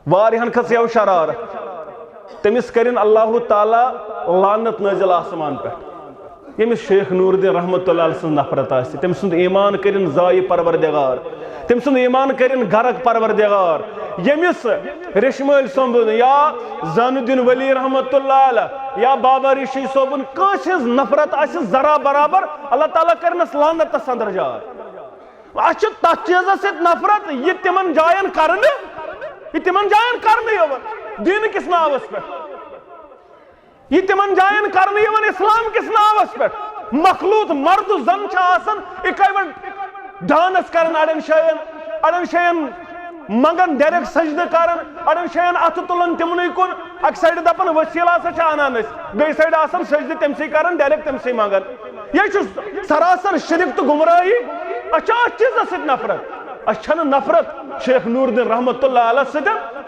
واریہن کھس یو شرارت تمس کرن اللہ تعالیٰ لعنت نازل آسمان پہ یمس شیخ نور الدین رحمۃ اللہ علیہ سن نفرت آسی تم سند ایمان کرن ضائع پروردگار تم سند ایمان کرن غرق پروردگار یمس ریشمل صوبن یا زان الدین ولی رحمۃ اللہ علیہ یا بابا ریشی صوبن کس نفرت آسی ذرا برابر اللہ تعالیٰ کرنس لعنتس اندر جائے اچھا تس چیز ست نفرت یہ تمن جائن کرنے یہ تمن جائن کرنے یون دین کس ناوس پہ یہ تمن جائن کرنے یون اسلام کس ناوس پہ مخلوط مرد زن آسان اکے ڈانس کرن اڑن شین منگن ڈائریکٹ سجدہ کرن اڑن شین اتھ تلن تمنے کن اک سائڈ دپن وسیل ہسا انان بی سائڈ آسان سجدہ تمسی کرن ڈائریکٹ تمسی منگن یہ سراسر شرک تو گمراہی اچھا اس چیز ست نفرت اچھا نفرت شیخ نور الدین رحمۃ اللہ علیہ ستن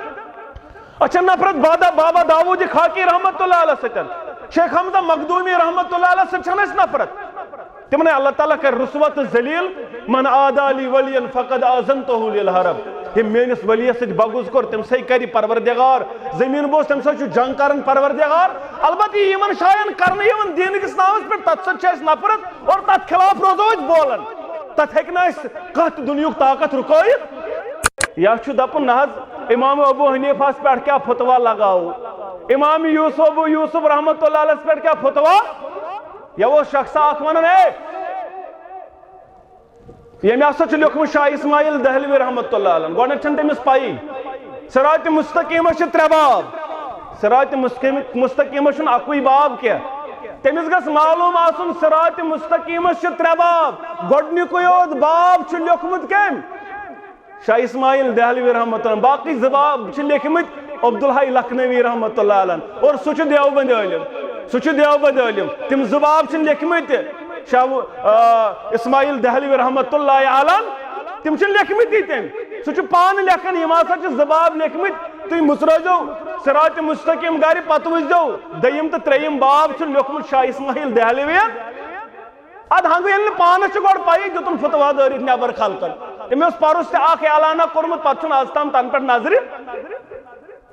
اچھا نفرت بابا داود خاکی رحمۃ اللہ علیہ ستن شیخ حمزہ مخدومی رحمۃ اللہ علیہ ستن اس نفرت تمہیں اللہ تعالیٰ کر رسوت ذلیل من عادی لی ولیا فقد آذنتہ للحرب یہ میانس ولی ست بغض کر تم سے کری پروردگار زمین بوس تم سے جنگ کرن پروردگار البتہ یہ من شاین کرنے یہ دین کس ناوس پر تت ست نفرت اور تت خلاف روزو بولن تت ہیکنا کت دنیک طاقت رکائت یا دپن نہ امام ابو حنیفہ پہ کیا فتوا لگاؤ امام یوسف رحمۃ اللہ علیہ پہ کیا فتوا یا وہ شخص اخ ونان ہے یہ میں ہسا لیکھمت شاہ اسماعیل دہلوی رحمۃ اللہ علیہ گوڈنیتھ چھن تمس پائی صراط مستقیم ترے باب صراط مستقیم اکوئی باب کیا تمس گھس معلوم آسن صراط مستقیم ترے باب گوڈنیکوے یوت باب لیکھمت کم شاہ اسماعیل دہلوی رحمۃ اللہ باقی زباب لیکھمت عبدالحی لکھنوی رحمۃ اللہ علیہ اور سہ دیوبند علم تم زباب لیکھمت شاہ اسماعیل دہلوی رحمۃ اللہ علیہ تم لیکھمتی تم سہ پان لیکھن یم ہسا زباب لیکھمت تھی مصروزو صراط مستقیم گھر پتہ وچھو دیم تو تریم باب لیکھمت شاہ اسماعیل دہلوی اد ہنگو یل پانس گوڑ پائی دتن فتوا دارت نبر خلقن تم پرس تہ اخ اعلانہ کورمت پتہ آز تام تن پہ نظر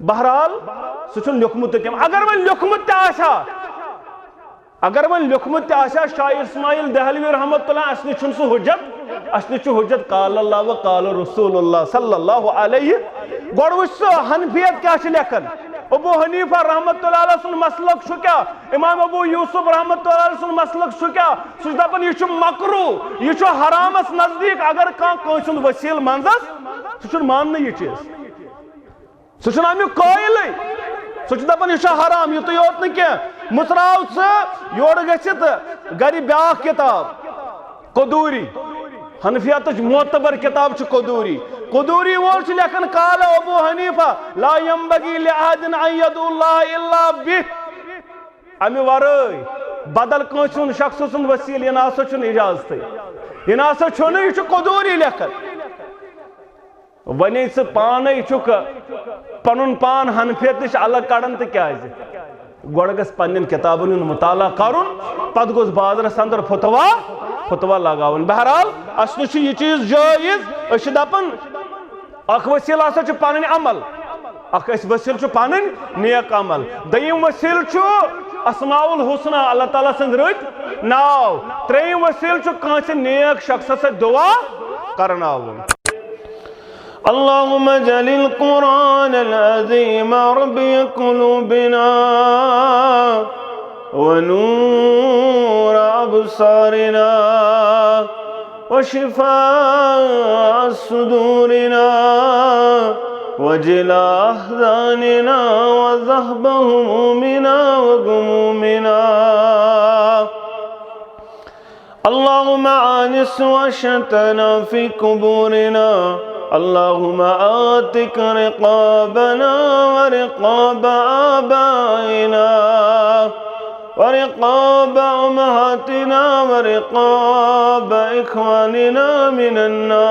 بہرحال سہ لیکھمت تم اگر ون لیکھمت تہ آسا اگر ون لیکھمت تہ آسا شاہ اسماعیل دہلوی رحمۃ اللہ اس نش سہ حجت اس نش حجت قال اللہ و قال رسول اللہ صلی اللہ علیہ گوڑ وچھ سہ حنفیت کیا لیکھن ابو حنیفہ رحمۃ اللہ علیہ سن مسلک کیا امام ابو یوسف رحمۃ اللہ علیہ سن مسلک کیا سہ دپن یہ مکرو یہ حرامس نزدیک اگر کانس وسیل منزس سہ ماننے یہ چیز سہ امیک قائل سہ دپن یہ حرام یہ یوت نا کی متراو ثہ یور گھت گر بیاکھ کتاب قدوری حنفیت معتبر کتاب قدوری قدوری وول لیکن قال ابو حنیفہ لا ينبغي لأحد ان يدعو الله الا به امی ورائے بدل کنس شخص سن وسیل یہ ناسا چھ اجازت یہ ناسا چھ یہ قدوری لیکن ونی ثہ پانے چھ پن پان حنفیت نش الگ کڑن تو کیا گوڑ گھس پنن کتابن مطالعہ کرن پت گوس بازرس اندر فتوا لگاون بہرحال اس نش یہ چیز جائز اس دپن اخ وسیل ہسا پن عمل اخ وسیل پن نیک عمل دیم وسیل اسماء الحسنہ اللہ تعالیٰ سند رت ناو تریم وسیل کانس نیک شخص سے دعا کرناون اللهم اجعل القرآن العظيم ربيع قلوبنا ونور أبصارنا وشفاء صدورنا وجلاء أحزاننا وذهب همومنا وغمومنا اللهم آنس وحشتنا في قبورنا اللهم آتك رقابنا ورقاب آبائنا ورقاب أمهاتنا ورقاب إخواننا من النار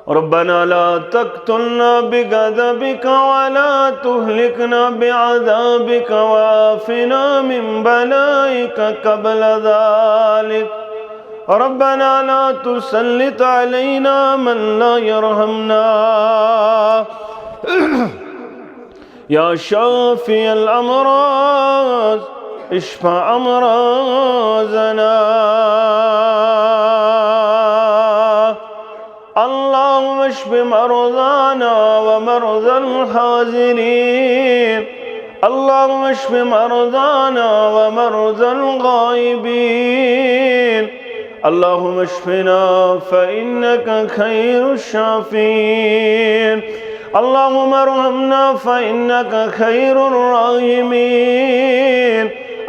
ربنا لا تقتلنا بغضبك ولا تهلكنا بعذابك وعافنا من بلائك قبل ذلك ربنا لا تسلط علينا من لا يرحمنا يا شافي الأمراض اشف أمراضنا اللهم اشف مرضانا ومرضى الحاضرين اللهم اشف مرضانا ومرضى الغائبين اللهم اشفنا فإنك خير الشافين اللهم ارحمنا فإنك خير الراحمين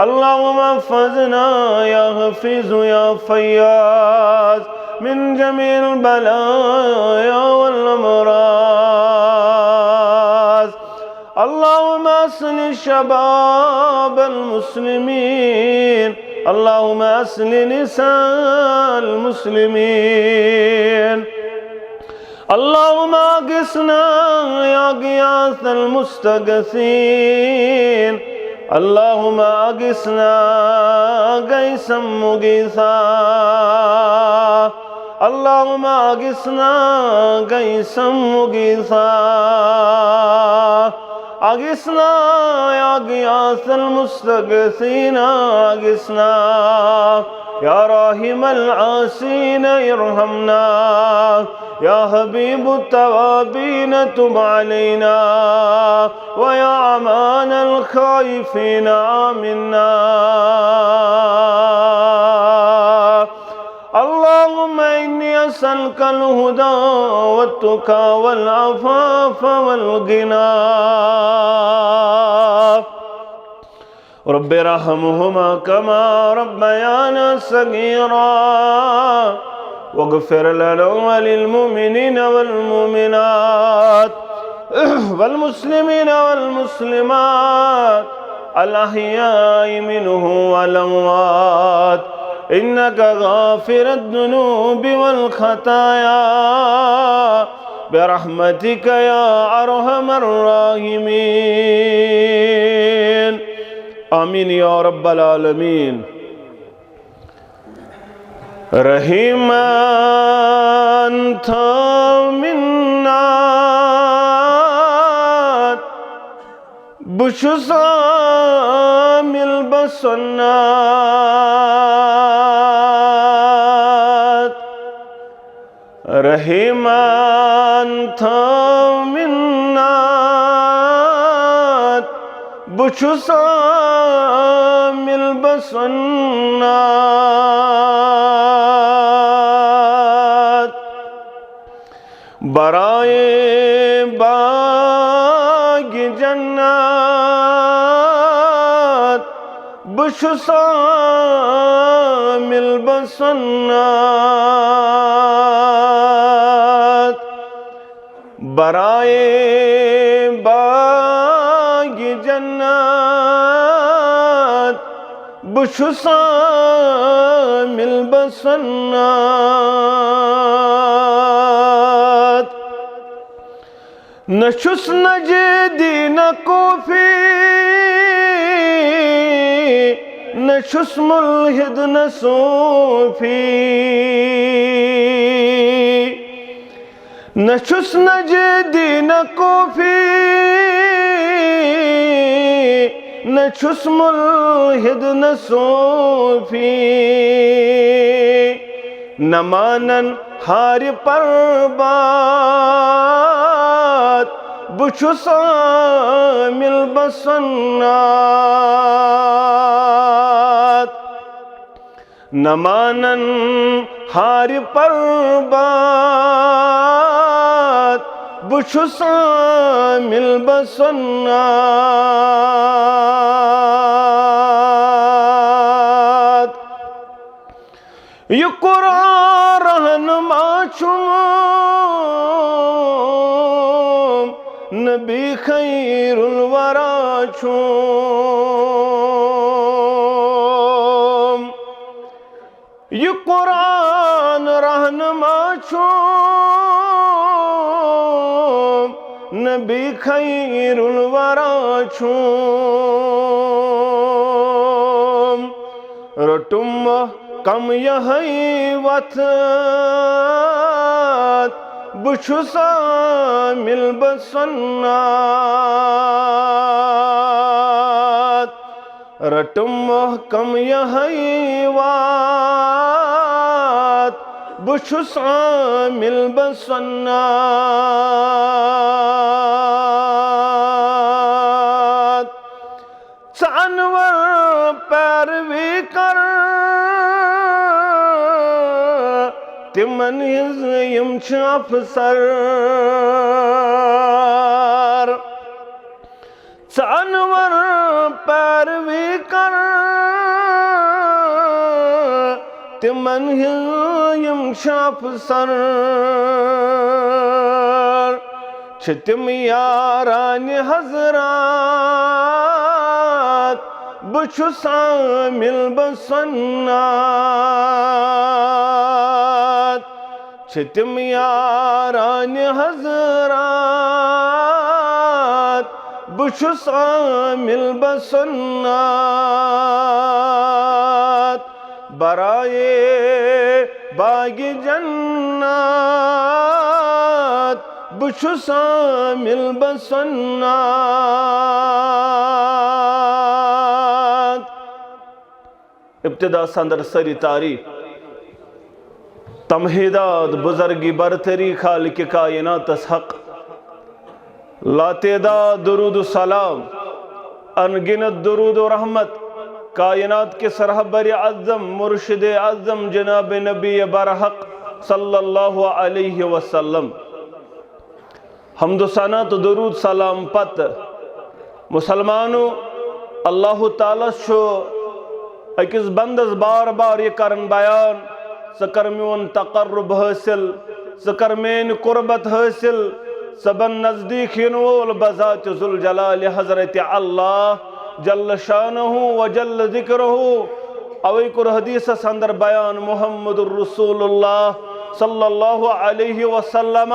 اللهم احفظنا يا حفيظ يا فياض من جميع البلايا والأمراض اللهم أصلح شباب المسلمين اللهم أصلح نساء المسلمين اللهم أغثنا يا غياث المستغيثين اللهم أغثنا غيثا مغيثا اللهم أغثنا غيثا مغيثا أغثنا يا غياث المستغيثين أغثنا يا راحم العاصين ارحمنا يا حبيب التوابين تب علينا ويا أمان الخائفين آمنا اللهم إني أسألك الهدى والتقى والعفاف والغنى رب ارحمهما كما ربيانا صغيرا واغفر لنا وللمؤمنين والمؤمنات والمسلمين والمسلمات الأحياء منهم والأموات إنك غافر الذنوب والخطايا برحمتك يا أرحم الراحمين آمين يا رب العالمين رحيمان تامنات بشسام البصنات رحيمان تامنات بشسام البصنات برائے باغ جنات بشسام البصنات برائے باغ جنات بشسام البصنات نشس نجدي نكوفي نشس ملحد نصوفي نشس نجدي نكوفي نشس ملحد نصوفي نمانن ہار پربات بچھس عامل بصنات نمانن ہار پربات بچھس عامل بصنات یہ قرآن رہنما چھوم نبی خیر الورا چھوم یہ قرآن رہنما چھوم نبی خیر الورا چھوم رٹم کم یہی وتھت بچھس عامل بسنات رٹم محکم یہی وات بچھس عامل بسنات ژانور پیروی کر تمن ہز یم چھ افسر ژانور پیروی کر تمن ہز یم چھ افسر چھ تم یاران حضرات بچھس عامل بسنات چھ تم یاران حضرات بچھس عامل بسنات برائے باغ جنات بچھس عامل بسنات ابتدا سندر سری تعریف تمہیداد بزرگی برتری خالق کائنات حق لا تعداد درود و سلام انگنت درود و رحمت کائنات کے سرحبر اعظم مرشد اعظم جناب نبی برحق صلی اللہ علیہ وسلم حمد و ثنا تو درود سلام پت مسلمانو اللہ تعالیٰ چھو اکس بندس بار بار یہ کرن بیان سکر میون تقرب حاصل سکر مین قربت حاصل سبن نزدیک ینول بذات ذوالجلال حضرت اللہ جل شانہ و جل ذکرہ اوی کر حدیث سندر بیان محمد الرسول اللہ صلی اللہ علیہ وسلم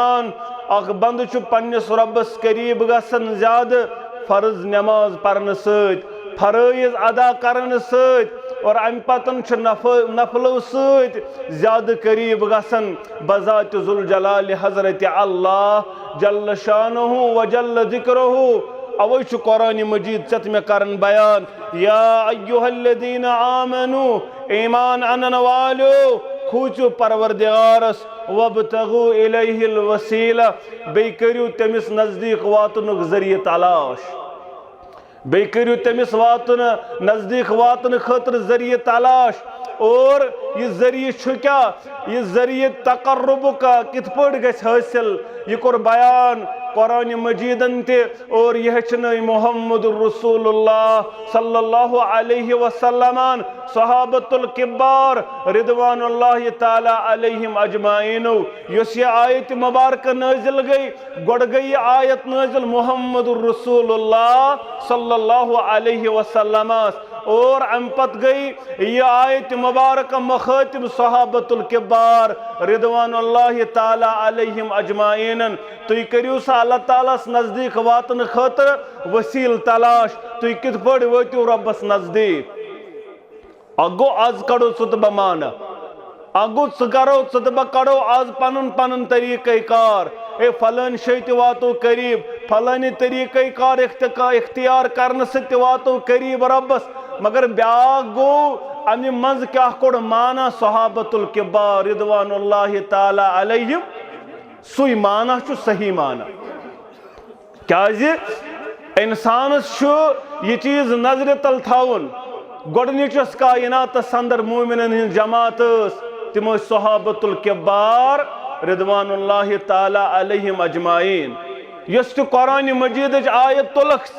اخ بند چھ پنس ربس قریب گسن زیادہ فرض نماز پرن سۭتۍ فرائض ادا کرن سۭتۍ اور ام پتن چھ نفلو سۭتۍ زیادہ قریب گسن بذات ذوالجلال حضرت اللہ جل شانہ و جل ذکرہ اوی چھ قرآن مجید چت میں کرن بیان یا ایوہ الذین آمنو ایمان انن والو کھوچو پروردگارس وابتغو الیہ الوسیلہ بے کریو تمس نزدیک واتنک ذریعہ تلاش بے کریو تمس نزدیک واتن خطر ذریعہ تلاش اور یہ ذریعہ چھو کیا یہ ذریعہ تقرب کا کت پڑ گئس حاصل یہ کر بیان قرآن مجیدن تے اور یہ چنئی محمد الرسول اللہ صلی اللہ علیہ وسلم صحابت الکبار رضوان اللہ تعالی علیہم اجمعین یس یہ آیت مبارکہ نازل گئی گوڑ گئی آیت نازل محمد الرسول اللہ صلی اللہ علیہ وسلم اور امپت گئی یہ آیت مبارکہ مخاطب صحابت الکبار رضوان اللہ تعالی علیہم اجمعین تو کریو سا اللہ تعالیٰ نزدیک واتن خاطر وسیل تلاش تو کت پڑ واتیو ربس نزدیک اگو آز کڑو ستبہ مانا اگو سکرو ستبہ کڑو آز پنن پنن طریقہ کار اے فلان شیط واتو قریب فلانی طریقہ کار اختیار کرن ست واتو قریب ربس مگر بیاگ گو امی منز کیا کوڑ مانا صحابت الکبار رضوان اللہ تعالی علیہم سوئی مانا چھو صحیح مانا کیا جی انسان چھو یہ چیز نظر تل تھاون گوڑنیچس کائنات سندر مومنن ہن جماعت تمو صحابت الکبار رضوان اللہ تعالی علیہم اجمعین یس تو قرآن مجید آیت تلخ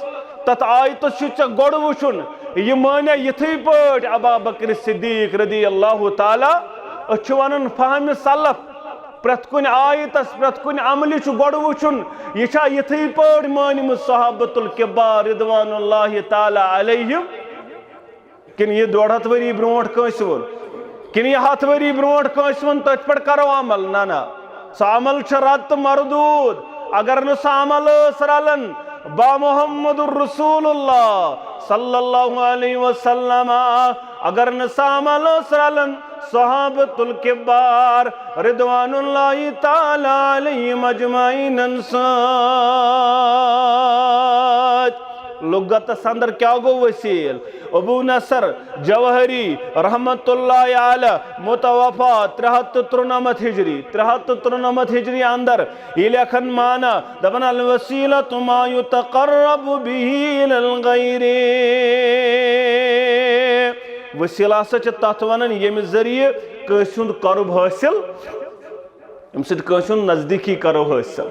تت آیت چھو گوڑ وچن یہ مانا یتھی پاٹ ابا بکر صدیق رضی اللہ تعالی اچھوانن فہم سلف پرت کن آیتس پرت کن عملی چھو گوڑ وچن یہ چھا یتھی پاٹ مانیم صحابت الکبار رضوان اللہ تعالی علیہم کن یہ دوڑت وری برونٹ کنسون کن یہ ہاتھ وری برونٹ کنسون تجھ پر کرو عمل نا سا عمل چھا رات مردود اگر نسا عمل سرالن با محمد الرسول اللہ صلی اللہ علیہ وسلم اگر نسا عمل سرالن صحابۃ الکبار رضوان اللہ تعالی علیہم اجمعین سۭتۍ لغتس اندر کیا گو وسیل ابو نصر جوہری رحمت اللہ علیہ متوفا 393 ہجری 393 ہجری اندر یہ لکھن مانا دبن الوسیلۃ ما یتقرب به الی الغیر وسیلہ سا تت ونان یم ذریعہ کٲنٛسہِ ہُنٛد قرب حٲصل یم سۭتۍ کٲنٛسہِ ہُنٛد نزدیکی کرو حٲصل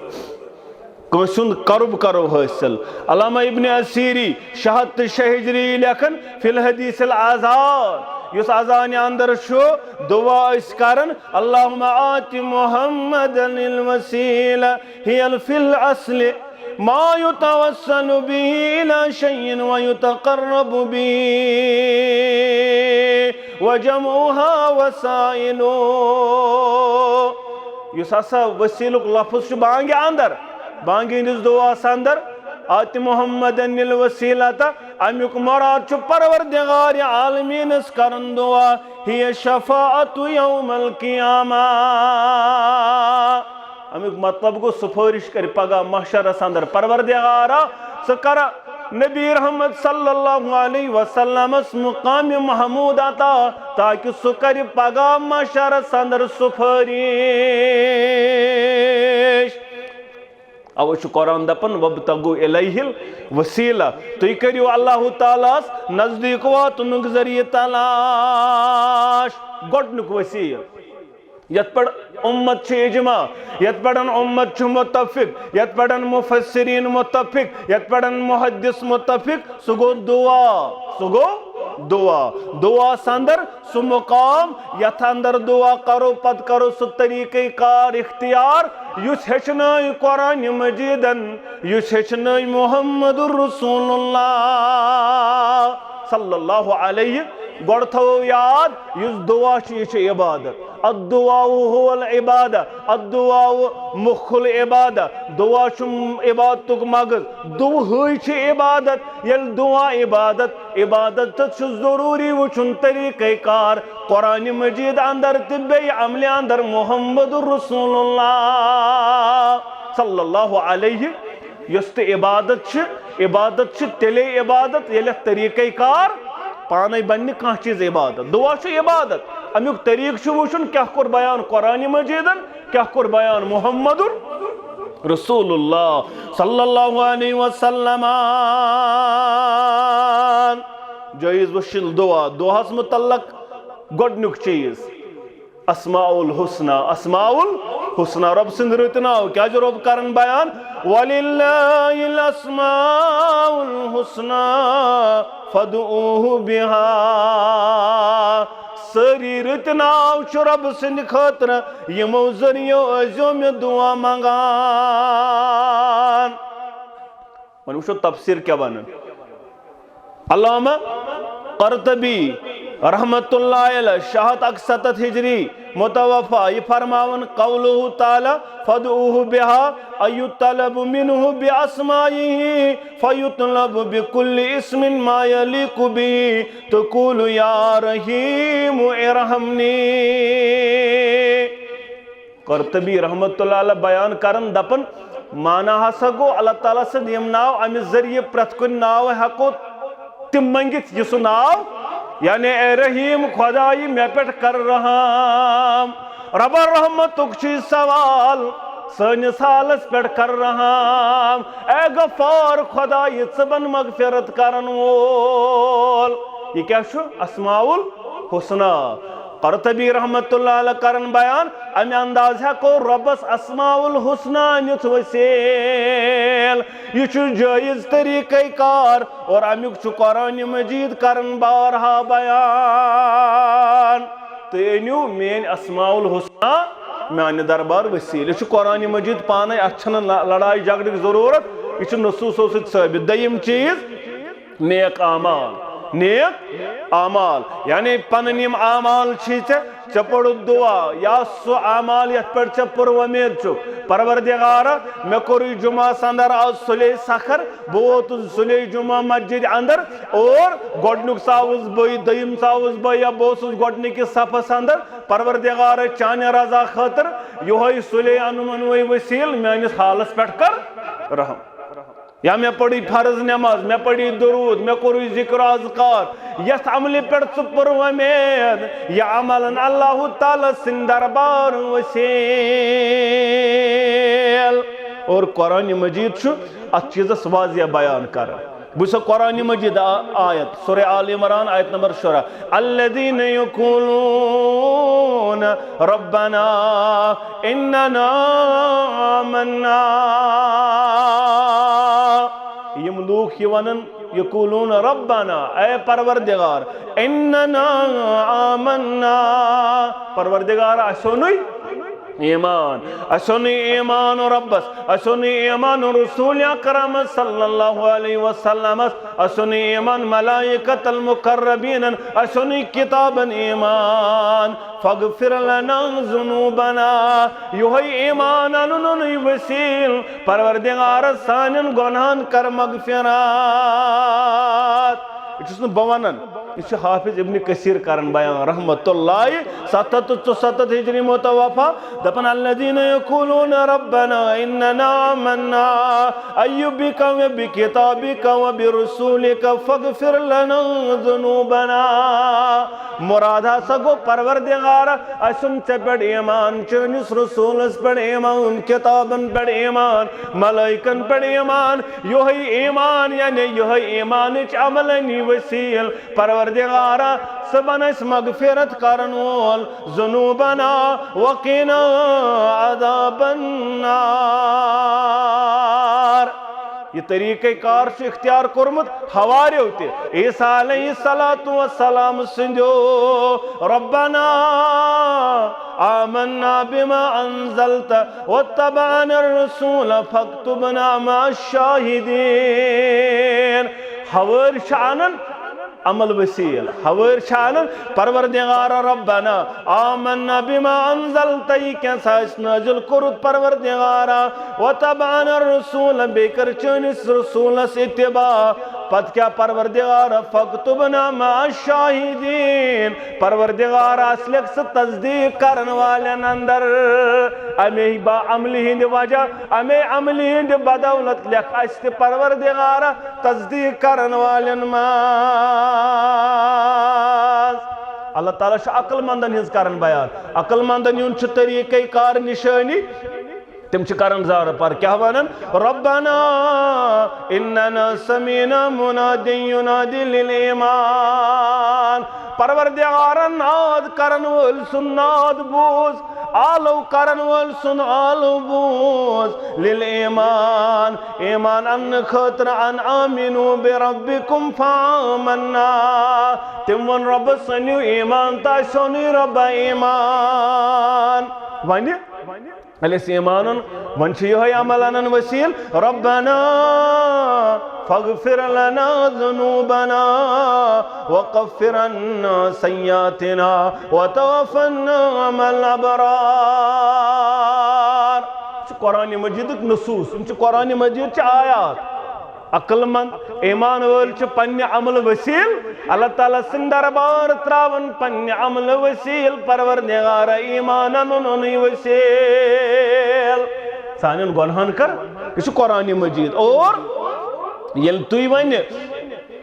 کٲنٛسہِ ہُنٛد قرب کرو حٲصل علامہ ابن اسیری 606 ہجری لکھن فی الحدیث الآزاد یس اذان اندر چھُ دعا أسۍ کران اللہم آت محمد الوسیلہ ہی فی الاصل ما يتوسل به إلى شيء ويتقرب به وجمعها وسائل یس ہسا وسیلُک لفظ چھُ بانگہِ اندر بانگہِ ہٕنٛدِس دعاس اندر آت محمد الوسیلہ امیُک مراد چھُ پروردگار عالمینس کرن دعا ہی شفاعت یوم القیامہ امیُک مطلب گو سفارش کر پگہ محشرس اندر پروردگارا سہ کر نبی رحمت صلی اللہ علیہ وسلم مقام محمود عطا تاکہ سہ کر پگہ محشرس اندر سفارش اوہ چھ قرآن دپن وابتغوا الیہ الوسیلہ تُہۍ کٔرِو اللہ تعالیٰ نزدیک واتنُک ذریعہ تلاش گۄڈنیُک وسیل یت پڑ امت چھ اجماع یت پڑن امت چھ متفق یت پڑن مفسرین متفق یت پڑن محدث متفق سہ گو دعا دعا سندر سہ مقام یت اندر دعا کرو پت کرو سہ طریقہ کار اختیار یس ہچنائی قرآن مجیدن یس ہچنائی محمد الرسول اللہ صلی اللہ علیہ گوڑ تھو یاد یس دعا چھ عبادت الدعاء هو العبادہ الدعاء مخ العبادہ دعا چھ عبادتک مغز دعائی چھ عبادت یل دعا عبادت چھ ضروری وچھن طریقہ کار قرآن مجید اندر طبی عمل اندر محمد الرسول اللہ صلی اللہ علیہ یست عبادت چھ تیلے عبادت یل طریقہ کار پانے بننے کان چیز عبادت دعا چھ عبادت امیک طریق چھ وچھن کیا کور بیان قرآن مجیدن کیا کور بیان محمد رسول اللہ صلی اللہ علیہ وسلم جائز وشل دعاس متعلق گۄڈنیُک چیز اسماء الحسنى رب سند رت ناو کیا جو رب کرن بیان وَلِلَّهِ الْأَسْمَاءُ الْحُسْنَى فَادْعُوهُ بِهَا سری رت ناو چھ رب سند خاطر یمو ذریعو ازیو میں دعا مانگان ون وچھو تفسیر کیا بنن علامہ قرطبی رحمت اللہ علیہ 667 ہجری متوفا یہ فرماون قولہ تعالی فادعوہ بہا ایطلب منہ باسمائہ فیطلب بکل اسم ما یلیق بھی تقول یا رحیم ارحمنی قرطبی رحمت اللہ علیہ بیان کرن دپن مانا ہسا گو اللہ تعالیٰ سے یم ناو امی ذریعہ پرت کن ناو حقو تم منگت یسو ناو یعنی اے رحیم خدائی میں پیٹ کر رہا رب رحمتک چی سوال سنس حالس پیٹ کر رہا اے غفار خدائی صبن مغفرت کرن وول یہ کیا شو اسماء الحسنى قرطبی رحمت اللہ علیہ کرن بیان امی انداز ہے کو ربس اسماء الحسنى نیت وسیل یہ چھو جائز طریقہ کار اور امیک چھو قرآن مجید کرن بارہا بیان تو اینیو مین اسماء الحسنى میانی دربار وسیل یہ چھو قرآن مجید پانے اچھن لڑائی جگڑ کی ضرورت یہ چھو نصوص سے ثابت دیم چیز نیک اعمال نیک اعمال یعنی پنن یم اعمال چھی ژے پوڑ دعا یا سو اعمال یت پر ژے پور ومید چھو پروردگار مے کوٚر جمعہ اندر آز سُلے سخر بہ ووتُس سُلے جمعہ مسجد اندر اور گۄڈنیُک ژاوُس بہٕ دوٚیِم ژاوُس بہٕ یا بہٕ اوسُس گۄڈنِکِس صفس اندر پروردگار چانہِ رضا خٲطر یہوے سُلے انوے وسیل میٲنِس حالس پٮ۪ٹھ کر رحم یا میں پڑھی فرض نماز میں پڑھی درود میں کوٚر ذکر اذکار یتھ عملہِ پٮ۪ٹھ ژٕ پوٚر وۄمید یہ عملن اللہ تعالیٰ سٕنٛدِ دربار وسیل اور قرآن مجید چھُ اتھ چیزس واضح بیان کران بس قرآن مجید آیت سورہ آل عمران آیت نمبر 16 الذین یقولون ربنا اننا آمنا یم لوگ یہ ونن یقولون ربنا اے پروردگار اننا آمنا پروردگار اسونی ایمان اسونی ایمان ربس اسونی ایمان رسول اکرم صلی اللہ علیہ وسلم اسونی ایمان ملائکت المقربین اسونی کتاب ایمان فاغفر لنا ذنوبنا یہی ایمان اننی وسیل پروردگار سانن گناہن کر مغفرات یہ بوانن یہ حافظ ابن کثیر کرن بیان رحمت اللہ 764 ہجری متوفا دپن الذین یقولون ربنا اننا آمنا بک وبکتابک وبرسولک فاغفر لنا ذنوبنا مراد ہسا گو پروردگار اسن ژے پٮ۪ٹھ ایمان چٲنِس رسولس پٮ۪ٹھ ایمان کتابن پٮ۪ٹھ ایمان ملائکن پٮ۪ٹھ ایمان یہی ایمان یعنی یہی ایمانچ عملنی وسیل پروردگارا سبن اس مغفرت کرن وول ذنوبنا وقنا عذاب النار یہ طریقہ کار سے اختیار کرمت حواریو تے عیسیٰ علیہ السلام سندو ربنا آمنا بما انزلت واتبعنا الرسول فاكتبنا مع الشاہدین حوار شانن عمل وسیل حوار شانن پروردگار ربنا آمنا بما انزلت کیسا اس نازل کرد پروردگارا وتبعنا الرسول بیکر چنس رسول اس اتباع پت کیا پروردگار فاکتبنا مع الشاہدین پروردگار اسلک سے تصدیق کرن والن اندر امی با عملی ہند وجہ امی عملی ہند بدولت لکھ است پروردگار تصدیق کرن والن اللہ تعالیٰ عقل مندن ہز کرن بیان عقل مندن یون طریقہ کار نشانی تم کرن زار پر کیا ونن ربنا اننا سمینا منادی ینادی للایمان پروردگار ناد کرن وول سن ناد بوز آلو کرن وول سن آلو بوز للایمان ایمان ان خاطر ان آمنو بربکم فآمنا تم ون رب سنیو ایمان تا سنی رب ایمان وانی علیس ایمانن ونشی ہوئی عملان وسیل ربنا فاغفر لنا ذنوبنا وقفر عنا سیئاتنا وتوفنا مع الابرار قرآن مجید نصوص قرآن مجید چھ آیات عقل مند ایمان وول چھ پنہ عمل وسیل اللہ تعالیٰ سن دربار تراون پنہ عمل وسیل پروردگار ایمان اننی وسیل سانن گناہن کر یہ قرآن مجید اور یل تُوی ون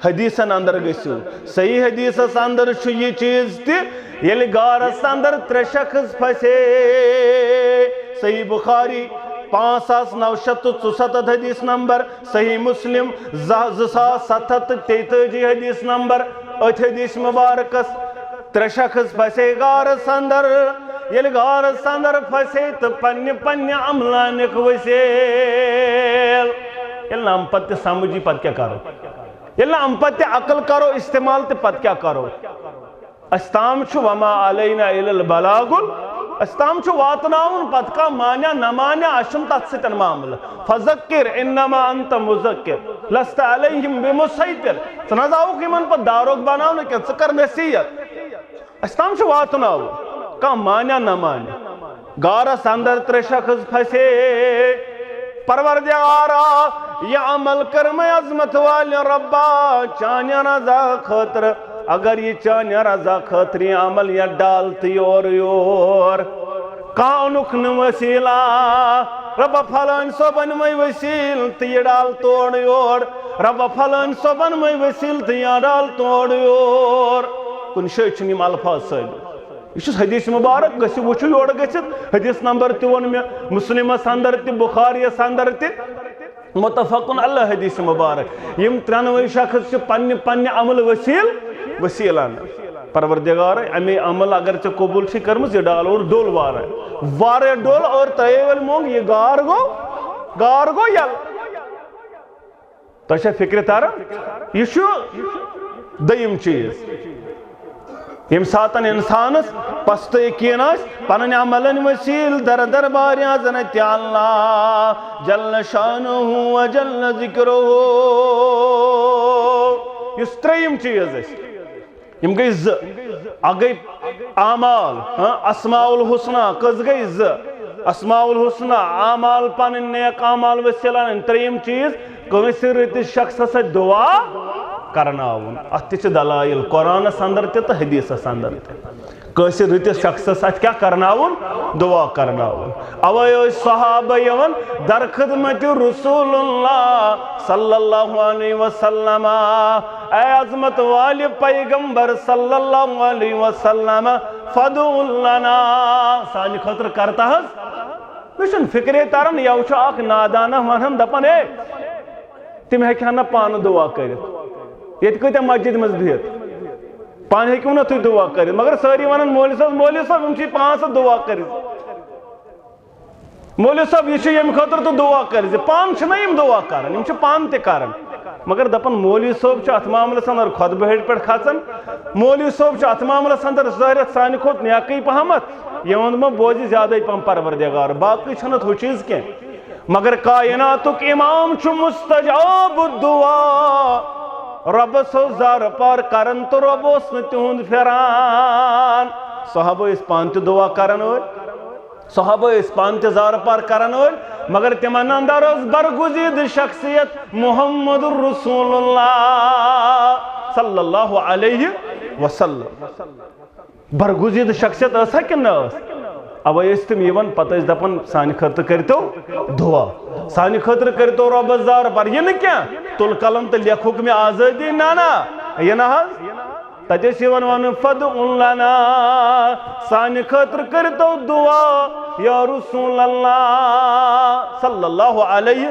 حدیثن اندر گژھو صحیح حدیثس اندر چھ یہ چیز تہ یل غارس اندر 3 شخص پھسے صحیح بخاری 5967 حدیث نمبر صحیح مسلم 2733 حدیث نمبر ات حدیث مبارکس 3 شخص پھسے غارس اندر یل غارس اندر پھسے تو پنہ عملانک وسیل یل ہم پتہ سمجھی پتہ کیا کرو یل ہم پتہ عقل کرو استعمال تو پتہ کیا کرو استام چھ وما علینا الا البلاغ استام چھو واتناون پت کا مانیا نہ مانیا اشن تت ستن معاملہ فذکر انما انت مذکر لست علیہم بمسیطر ثنا زاوک یمن پت داروگ بناون کہ ژکر نصیحت استام چھو واتناون کا مانیا نہ مانیا گارس اندر ترے شخص پھسے پروردگارا یہ عمل کرم عظمت والی ربا چانیا رضا خاطر اگر یہ چانیا رضا خاطر یہ عمل یہ ڈالتی یور کانک وسیلہ رب پھلان صبن میں وسیل تی ڈال توڑ یور رب پھلان صبن میں وسیل تی ڈال توڑ یور کن شیچنی الفاظ صاحب یہ حدیث مبارک گھو وچو یور گھت حدیث نمبر تہ ون میں مسلمس اندر تہ بخاریس اندر تہ متفقن اللہ حدیث مبارک یم ترنوے شخص پنہ پنہ عمل وسیلان پروردگار امی عمل اگر ژے قبول چھ کرمز یہ ڈال اور ڈول وارے ڈول اور ترے ول مونگ یہ گار گو یل تہ فکر تارا یہ دیم چیز یم ساتن انسانس پست یقین پنن عملن وسیل در دربار عظمت اللہ جل شانہ و جل ذکرہ یس تریم چیز یم گئی اگئی اعمال اسماء الحسنہ کس گئی اسماء الحسنہ اعمال پن نیک اعمال وسیلان تریم چیز کٲنٛسہِ رٔتِس شخصس سۭتۍ دعا کرناون اتھ تہ دلائل قرآن اندر تہ حدیث اندر تہ کٲنٛسہِ رٔتِس شخصس اتھ کیا کرناون دعا کرناون اوے صحابہ یون در خدمت رسول اللہ صلی اللہ علیہ وسلم اے عظمت والی پیغمبر صلی اللہ علیہ وسلم فدعو لنا سانہِ خٲطرٕ کرتا حظ مےٚ چھُنہٕ فکرے تران یو چھُ اکھ نادانہ ونان دپان ہے تم ہیٚکہِ نہٕ پانہٕ دعا کٔرِتھ ییٚتہِ کۭتیاہ مسجد منٛز بِہِتھ پانہٕ ہیٚکِو نہٕ تُہۍ دعا کٔرِتھ مگر سٲری ونان مولوی صٲب یِم چھِ پانہٕ دعا کٔرِتھ مولوی صٲب یہ چھُ ییٚمہِ خٲطرٕ تہٕ دعا کٔرِتھ پانہٕ چھِنہ یِم دعا کران یِم چھِ پانہٕ تہِ کران مگر دپان مولوی صٲب چھُ اتھ معاملس اندر خۄطبہٕ ہیٚٹہِ پٮ۪ٹھ کھژان مولوی صٲب چھُ اتھ معاملس اندر ظٲہرت سانہِ کھۄتہٕ نیکٕے پہمتھ یِہُنٛد ما بوزِ زیادٕے پہم پروردگار باقٕے چھُنہٕ ہُہ چیٖز کینٛہہ مگر کائناتُک امام چھُ مستجاب الدعا رب اوس زار پار کران تو رب اوس نہٕ تِہُنٛد پھران صحابہ ٲسۍ پانہٕ تہِ دعا کران وٲلۍ صحابہ ٲسۍ پانہٕ تہِ زار پار کران وٲلۍ مگر تِمن اندر ٲس برگزیٖد شخصیت محمد رسول اللہ صلی اللہ علیہ وسلم برگزیٖد شخصیت ٲسا کِنہٕ نہ ٲس اوے ٲسۍ تِم یِوان پتہٕ ٲسۍ دپان سانہِ خٲطرٕ کٔرۍتو دعا سانہِ خٲطرٕ کٔرۍتو رۄبس زار پار یہِ نہٕ کینٛہہ تُل قلم تہٕ لیکھُکھ مےٚ آزٲدی نہ یہِ نہ حظ تتہِ ٲسۍ یِوان ونُن فدعو لنا سانہِ خٲطرٕ کٔرۍتو دعا یا رسول اللہ صلی اللہ علیہ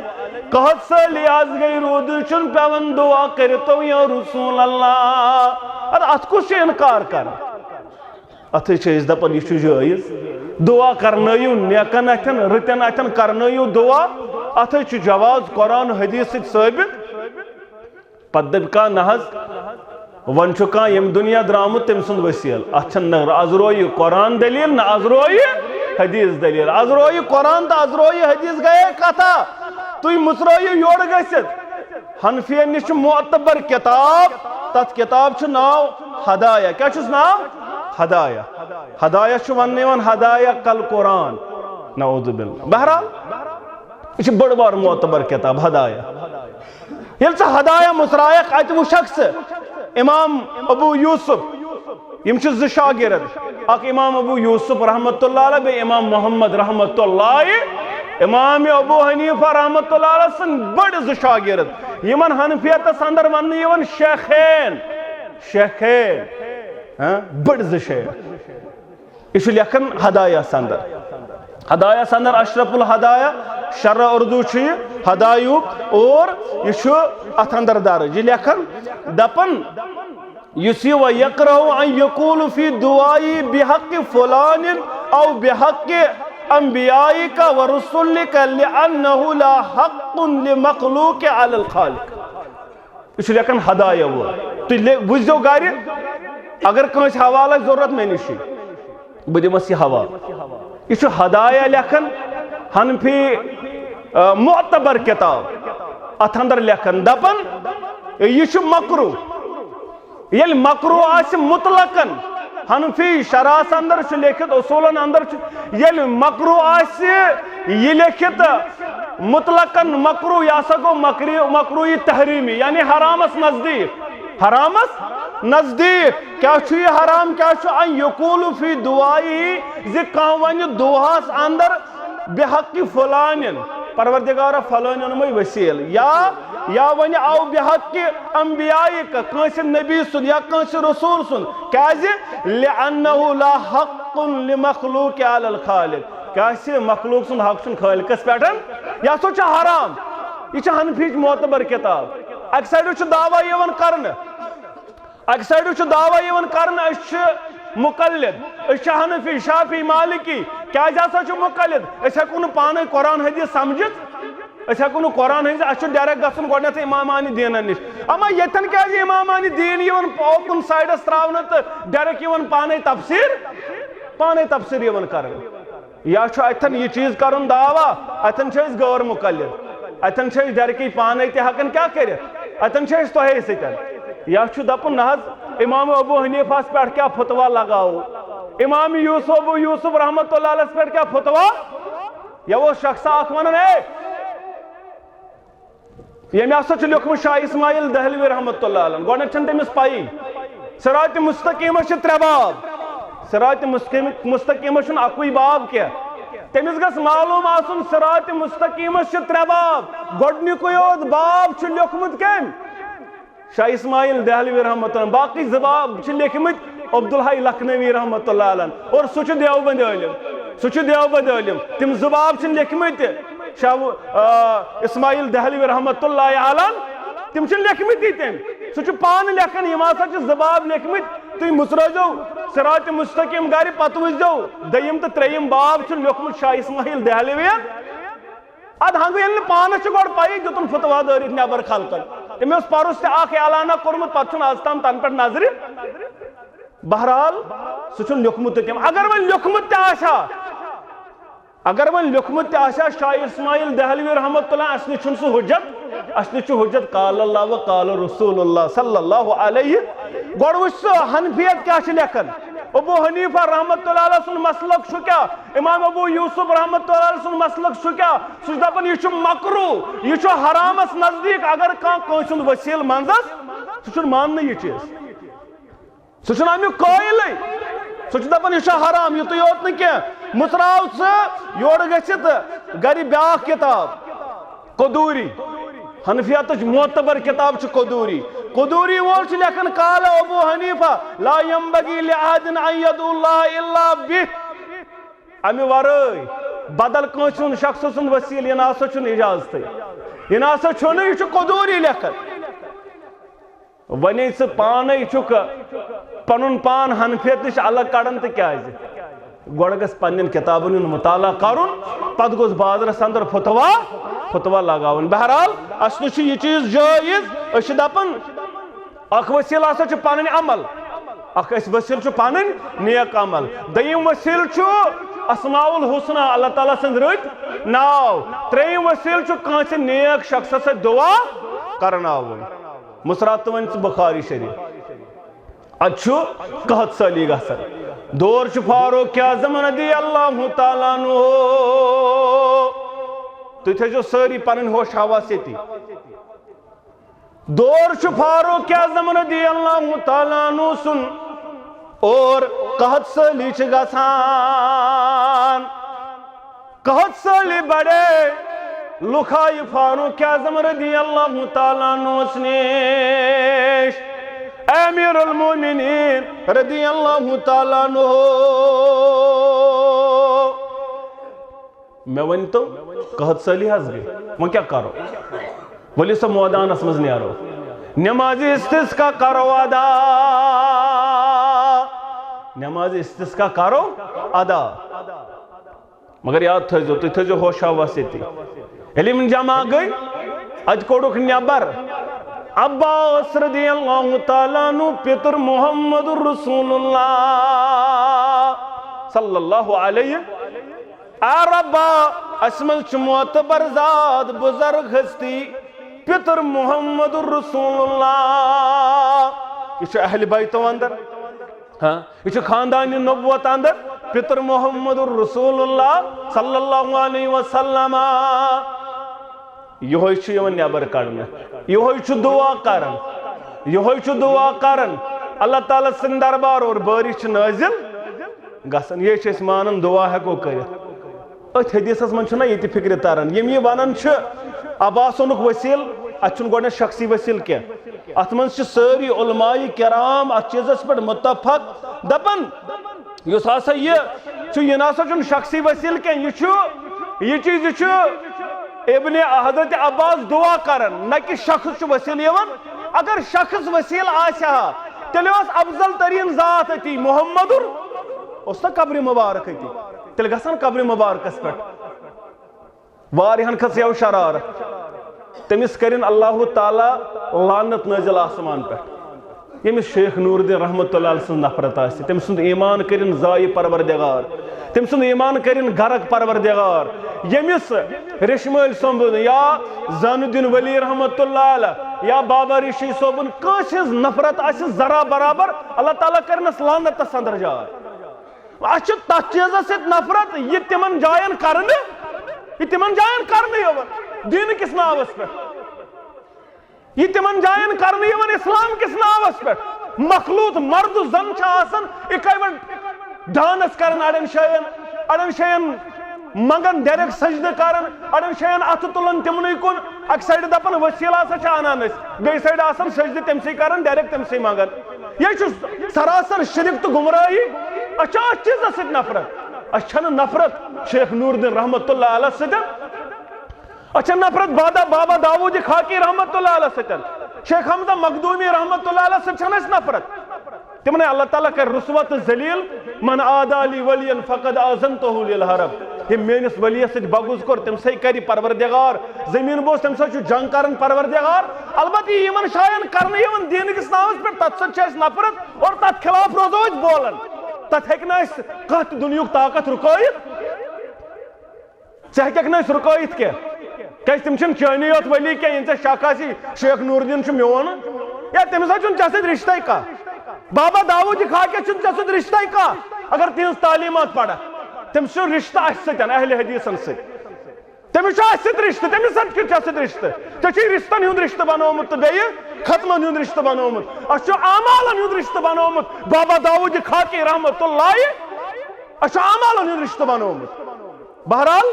قحط سٲلی آز گٔے روٗدٕے چھُنہٕ پیوان دعا کٔرۍتو یا رسول اللہ ادٕ اتھ کُس چھُ انکار کران اتھے چھِ أسۍ دپان یہِ چھُ جٲیز دعا کرنٲیِو نیکن اتھن رٕتن اتھن کرنٲیِو دعا اتھے چھُ جواز قرآن حدیث سۭتۍ ثٲبت پتہٕ دپہِ کانٛہہ نہ حظ ون چھُ کانٛہہ ییٚمہِ دُنیا درٛامُت تٔمۍ سُنٛد ؤسیٖل اتھ چھنہٕ نہ از رویہِ قرآن دلیٖل نہ از رویہِ حدیث دلیٖل از رویہِ قرآن تہٕ از رویہِ حدیث گٔیے کتھا تُہۍ مٕژرٲیِو یورٕ گٔژھِتھ حنفین نِش چھُ معتبر کتاب تتھ کتاب چھُ ناو ہدایہ کیٛاہ چھُس ناو ہدایہ ہدایہ چھُ وننہٕ یِوان ہدایہ کل قرآن نعوذ باللہ بہرحال یہ چھِ بٔڑ بار معتبر کتاب ہدایہ ییٚلہِ ژٕ ہدایہ مٕژرایکھ اتہِ وٕچھکھ ژٕ امام ابو یوسف یم چھِ زٕ شاگرد اکھ امام ابو یوسف رحمت اللہ علیہ بیٚیہِ امام محمد رحمت اللہ امام ابو حنیفہ رحمت اللہ علیہ سٕنٛدۍ بٔڑ زٕ شاگرد یمن حنفیتس اندر وننہٕ یِوان شیخین بڑ زٕ شیخ یہ چھُ لیکھان ہدایس اندر اشرف الہدایہ شرح اردو چھُ یہِ ہدایُک اور یہ چھُ اتھ اندر درج یہ لیکھان دپان یُس یہِ وَیَقرَہُ ان یقول فی دعائی بحق فلان او بحق انبیائک ورسولک لأنہ لا حق لمخلوق علی الخالق یہ چھُ لیکھان ہدایہ وول تُہۍ بوٗزِو گرِ اگر کٲنٛسہِ حوالٕچ ضروٗرت مےٚ نِش بدمس یہ حوالہ یہ ہدایہ لکھن حنفی معتبر کتاب ات اندر لکھن دپن یہ مکرو یل مکرو آس مطلقن حنفی شرعس اندر لکھت اصولن اندر یل مکرو آس یہ لکھت مطلقن مکرو یہ سا گو مکرو تحریمی یعنی حرامس نزدیک کیا یہ حرام کیا ان یقول فی دعائی کان ون دعاس اندر بحق فلان پروردگار فلان میں وسیل یا ون او بحق انبیاء کنس نبی سن یا کنس رسول سن کیازِ لأنه لا حق لمخلوق علی الخالق کیازِ مخلوق سن حق سن خالقس پیٹھن یا سو حرام یہ حنفی معتبر کتاب اک سائڈو دعویٰ یوان کرن مقلد حنفی شافی مالکی کیا مقلد ہوں پانے قرآن حدیث سمجھت ہوں قرآن حدیث ڈائریکٹ گھن گۄڈنیتھ امامانی دین نش اما یتن کیا امامانی دین اوکن سائڈس تراؤن تو ڈائریکٹ پانے تفسیر کرن یا اتن یہ چیز کرن دعویٰ اتن غور مقلد اتن ڈائریکٹ پانے تکان کیا کرت اتن تہے ستن یا دپن نہ امام ابو حنیفہ پہ کیا فتویٰ لگاؤ امام یوسف رحمت اللہ علیہ پہ کیا فتویٰ یا وہ شخص اخ ونان یم ہسا لیوکھمت شاہ اسماعیل دہلوی رحمت اللہ علیہ گۄڈنیتھ چھنہٕ تٔمِس پایی صراط مستقیمس ترے باب صراط مستقیمس اکوئی باب کیا تٔمِس گژھِ معلوم آسُن صراط مستقیمس ترے باب گۄڈنیُکُے یوت باب لیوکھمت کٔمۍ شاہ اسماعیل دہلوی رحمت اللہ باقی زباب لکھمت عبدالحی لکھنوی رحمت اللہ علیہ اور سہ دیوبند علم تم زباب لکھمت شاہ اسماعیل دہلوی رحمت اللہ علیہ تم لکھمت تم سہ پان لکھان یم ہسا زباب لکھمت تھی مصرو صراط مستقیم گھر پتہ وچھو دیم تو تریم باب لیوکھمت شاہ اسماعیل دہلوی اد ہنگو یل پانس گوڑ پائی دتن فتوا دٲرِتھ نٮ۪بر خلقن تٔمۍ اوس پرُس تہِ اکھ اعلانہ کوٚرمُت پتہٕ چھُنہٕ آز تام تن پٮ۪ٹھ نظرِ بہرحال سُہ چھُنہٕ لیوکھمُت تہِ تٔمۍ اگر وۄنۍ لیوکھمُت تہِ آسہِ شاہ اسماعیل دہلوی رحمت اللہ اس نش چھُنہٕ سُہ حجت اس نش چھُ حجت قال اللہ و قال رسول اللہ صلی اللہ علیہ گۄڈٕ وٕچھ سُہ حنفیت کیٛاہ چھِ لیکھان ابو حنیفہ رحمت اللہ علیہ سن مسلک کیا امام ابو یوسف رحمت اللہ علیہ سن مسلک کیا سہ دپان یہ مکرو یہ حرامس نزدیک اگر کھانا وسیل منزس سہ مان یہ چیز سہ امیک قائل سہ دپان یہ حرام یہ یوت نا متراو یور گھت گر بیاکھ کتاب قدوری حنفیت معتبر کتاب قدوری وول لکھن قال ابو حنیفہ لا ينبغي لأحد ان يدعو الله الا به امی ورٲے بدل کٲنٛسہِ ہُنٛد شخص سُنٛد وسیل یہ ناسا چھُنہٕ اجازتٕے یہ ناسا چھُنہٕ یہ قدوری لکھن ونے ژٕ پانے چھُکھ پنُن پان حنفیت نش الگ کڑان تہٕ کیازِ گۄڈٕ گژھِ پننٮ۪ن کتابن ہُنٛد مطالعہ کرُن پتہٕ گوٚژھ بازرس اندر فتوا لگاون بہرحال اس نش یہ چیز جائز أسۍ چھِ دپان اخ وسیل ہسا پنن عمل اخ وسیل پنن نیک عمل دوٚیِم وسیل اسماء الحسنہ اللہ تعالیٰ سٕنٛدۍ رٕتۍ ناو ترٛیٚیِم وسیل کٲنٛسہِ نیک شخصس سۭتۍ دعا کرناوُن مُسرات تہٕ وۄنۍ ژٕ بخاری شریف اتھ قحط سٲلی گژھان دور فاروق اعظم رضی اللہ تعالیٰ عنہ تُہۍ تھٲیزیو سٲری پنٕنۍ ہوش حواس ییٚتی دور فاروق اعظم رضی اللہ تعالیٰ عنہ سن اور قحط سٲلی گژھان قحط سٲلی بڑے لُکھایہِ فاروق اعظم رضی اللہ تعالیٰ عنہ نِش امیر المومنین رضی اللہ تعالیٰ عنہ میں ونتو قحط سٲلی حظ گئی وۄنۍ کیٛاہ کرو ؤلِو سا مٲدانس منٛز نیرو نماز استسقا کرو ادا نماز استسقا کرو ادا مگر یاد تھٲیزیو تُہۍ تھٲیزیو ہوش حواس ییٚتی ییٚلہِ یِم جمع گٔے اَتہِ کوٚڑُکھ نٮ۪بر عباس رضی اللہ تعالیٰ عنہ پتر محمد رسول اللہ صلی اللہ علیہ اے ربا اسمن چھ معتبر ذات بزرگ ہستی پتر محمد رسول اللہ یہ اہل بیتو اندر یہ خاندان نبوت اندر پتر محمد رسول اللہ صلی اللہ علیہ وسلم یہ نبر کڑنا یہ دعا کرن اللہ تعالیٰ سن دربار اور بارش نازل گسن یہ مانن دعا ہیکو کرت ات حدیثس من چھنا یہ فکر تران یم یہ ونان چھ عباس اونک وسیل اتن گوڈ شخصی وسیل کی ات من ساری علماء کرام ات چیزس پہ متفق دپن اس ہسا یہ ناسا چھ شخصی وسیل کی یہ چیز ابن حضرت عباس دعا کرن نہ کہ شخص چھ وسیل یوان اگر شخص وسیل آسا تیل افضل ترین ذات اتی محمد اس قبر مبارک اتی تیل گسان قبر مبارکس پہ واریہن کھس یو شرارت تمس کرن اللہ تعالی لعنت نازل آسمان پہ یمس شیخ نور الدین رحمت اللہ علیہ سن نفرت آسی تم سند ایمان کرن ضائع پروردگار تم سند ایمان کرن گرک پروردگار یمس رشمل صوبن یا زان الدین ولی رحمت اللہ علیہ یا بابا رشی صوبن کس نفرت آسی ذرا برابر اللہ تعالیٰ کرنس لعنت اندر جائے اچھا تک چیز نفرت یہ تمن جائن کرنے دین کس ناوس پہ یہ تمن جائن کرنے اسلام کس ناوس پہ مخلوط مرد زن آسان اکائی ڈانس کرن اڑن شاین منگن ڈائریکٹ سجدہ کرن اڑن شاین ات تلن تمن کن اک سائڈ دپن وسیل ہسا انان بیٚیہِ سائڈ آسان سجدہ تمسی کرن ڈائریکٹ تمسی منگن یہ سراسر شرک تو گمراہی اچھا چیز ست نفرت اچھا نفرت شیخ نور الدین رحمت اللہ علیہ ستن اچھا نفرت بابا داؤد خاکی رحمت اللہ علیہ ستن شیخ حمزہ مخدومی رحمت اللہ علیہ ستن نفرت تم نے اللہ تعالیٰ کر رسوت ذلیل من عادی لی ولی فقد آذنتہ للحرب یہ میانس ولیس سۭتۍ بغض کور تم سے کری پروردگار زمین بوس تم سے جنگ کرن پروردگار البتہ یہ یمن شاین کرنے یمن دین کس ناوس پہ تت سۭتۍ چھِ اَسہِ نفرت اور تت خلاف روزو أسۍ بولن تت ہیٚکہِ نہٕ اَسہِ کانٛہہ تہِ دُنیُک طاقت رُکٲیِتھ ژٕ ہیٚککھ نہٕ أسۍ رُکٲیِتھ کینٛہہ کیازِ تم چھِنہٕ چٲنی یوت ولی کینٛہہ ییٚلہِ ژےٚ شک آسی شیخ نور الدین چھُ میون یا تٔمِس حظ چھُنہٕ ژےٚ سۭتۍ رِشتَے کانٛہہ بابا داؤد خاکے چھُنہٕ ژےٚ سۭتۍ رِشتَے کانٛہہ اگر تِہنٛز تعلیٖمات پرکھ تٔمِس چھُ رِشتہٕ اَسہِ سۭتۍ اہلِ حدیٖثن سۭتۍ تٔمِس چھُ اَسہِ سۭتۍ رِشتہٕ تٔمِس سۭتۍ چھُ ژےٚ سۭتۍ رِشتہٕ ژےٚ چھُے رِشتن ہُنٛد رِشتہٕ بنومُت تہٕ بیٚیہِ ختمن ہُنٛد رِشتہٕ بنومُت اَسہِ چھُ اعمالن ہُنٛد رِشتہٕ بنومُت بابا داؤد خاکی رحمت اللہ اَسہِ چھُ اعمالن ہُنٛد رِشتہٕ بنومُت بہرحال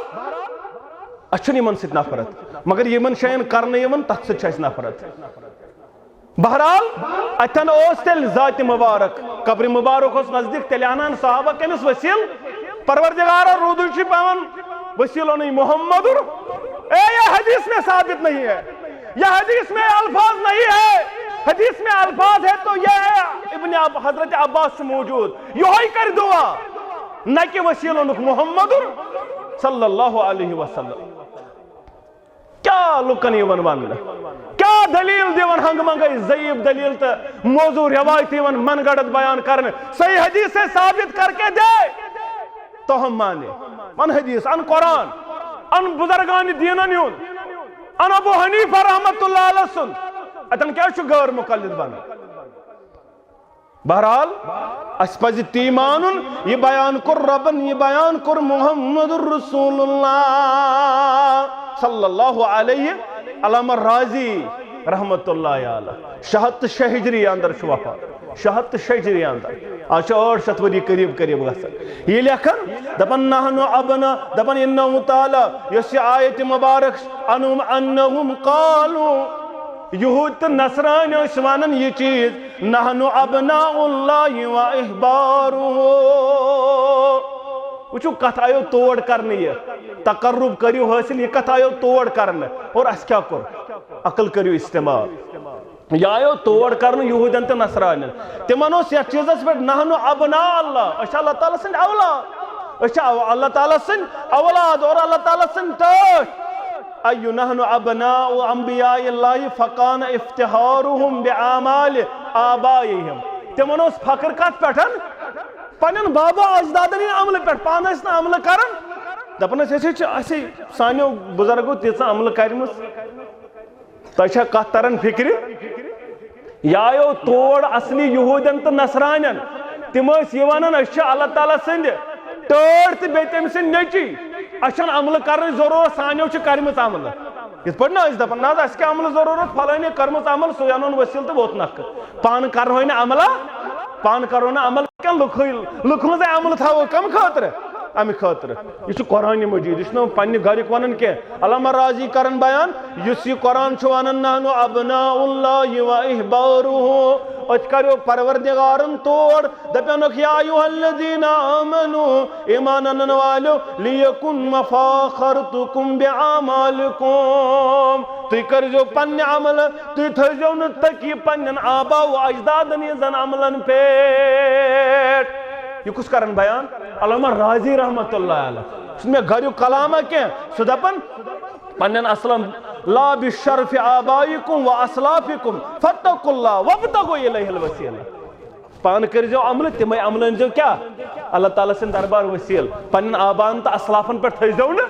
اَسہِ چھُنہٕ یِمن سۭتۍ نفرت مگر یِمن جایَن کرنہٕ یِوان تتھ سۭتۍ چھِ اَسہِ نفرت بہرحال اتن اوس تیل ذات مبارک قبر مبارک اوس نزدیک تیل انان صحابہ کمس وسیل پروردگار رودو چھ پیون وسیل نہیں محمد یہ حدیث میں ثابت نہیں ہے یہ حدیث میں الفاظ نہیں ہے حدیث میں الفاظ ہے تو یہ ہے ابن حضرت عباس سے موجود یہ کر دعا نہ کہ وسیل محمد صلی اللہ علیہ وسلم کیا لکن یہ ون کیا دلیل دیون ہنگ منگئی ضعیف دلیل تو موضوع روایت یون من گڑت بیان کرنے صحیح حدیث سے ثابت کر کے دے تو ہم مانے ان حدیث ان قرآن ان بزرگان دینن یون ان ابو حنیفہ رحمت اللہ علیہ سن اتن کیا چھو غیر مقلد بنا بہرحال اس پز تی مانن یہ بیان کر ربن یہ بیان کر محمد الرسول اللہ صلی اللہ علیہ علامہ راضی رحمت اللہ علیہ شہت شہجری اندر وفات شہت شہجری اندر آج 800 وری قریب گسن یہ لکھن دپن نحنو ابنا دپن انہو تعالی یس آیت مبارک انہم قالو یہود تو نصران اس وانن یہ چیز نحنو ابناء اللہ و احبارو وچو کت آئیو توڑ کرنے یہ تقرب کریو حاصل یہ کت آئیو توڑ کرنے اور اس کیا کر عقل کریو استعمال یہ آئیو توڑ کرنے یہودن تے نصرانین تمانو سیت چیزس پر نحنو ابناء اللہ اشا اللہ تعالیٰ سن اولاد اشا اللہ تعالیٰ سن اولاد اور اللہ تعالیٰ سن تاش ایو نحنو ابناء انبیاء اللہ فقان افتخارهم بعامال آبائهم تمانو اس فقر کت پیٹھن پنن بابا اجدادن عمل پہ پان نا عمل کرن دپان اسی سانو بزرگو تیژ عمل کرم تہ کت تران فکر یہ تور اصلی یہودین تو نصرانین تم اللہ تعالیٰ سند ٹٲٹھ تو بیٚیہِ تٔمۍ سٕنٛدۍ نیٚچی اَسہِ عمل کرن ضرورت سانو کرمٕژ عمل یِتھ پٲٹھۍ نا دپان نا اَسہِ کیٛاہ عمل ضرورت فلٲنی کٔرمٕژ عمل سُے اَنون ؤسیٖل تہٕ ووت نکھٕ پانہٕ کرہوے نہٕ عملہ پانہٕ کرو نہٕ عمل کینٛہہ لُکہٕ ہٕنٛزے عمل تھاوو کم خٲطرٕ امہِ خٲطرٕ یہِ چھُ قرآنِ مجیٖد یہِ چھُنہٕ پننہِ گریُک ونان کینٛہہ علامہ راضی کرن بیان یُس یہِ قرآن چھُ ونان نحنُ ابناء اللہ و احبارُہ أسۍ کرو پروردگارن تور دپنُک یا ایُہا الذین آمنوا ایمان انن والیو لیکن مفاخرتکم باعمالکم تُہۍ کٔرزیو پننہِ عمل تُہۍ تھٲیزیو نہٕ تٔکی پننٮ۪ن آبا و اجدادن ہٕنٛزن عملن پٮ۪ٹھ یہ کس کرن بیان علامہ راضی رحمت اللہ علیہ سہ میں گھریُک کلامہ کینٛہہ سہ دپان پنن اصلم لا بشرف آبائکم و اسلافکم فاتقوا اللہ وابتغوا الیہ الوسیلہ پان کرزیو عمل تمے عمل انزیو کیا اللہ تعالیٰ سن دربار وسیل پنن آبان تو اسلافن پر تھیزیو نا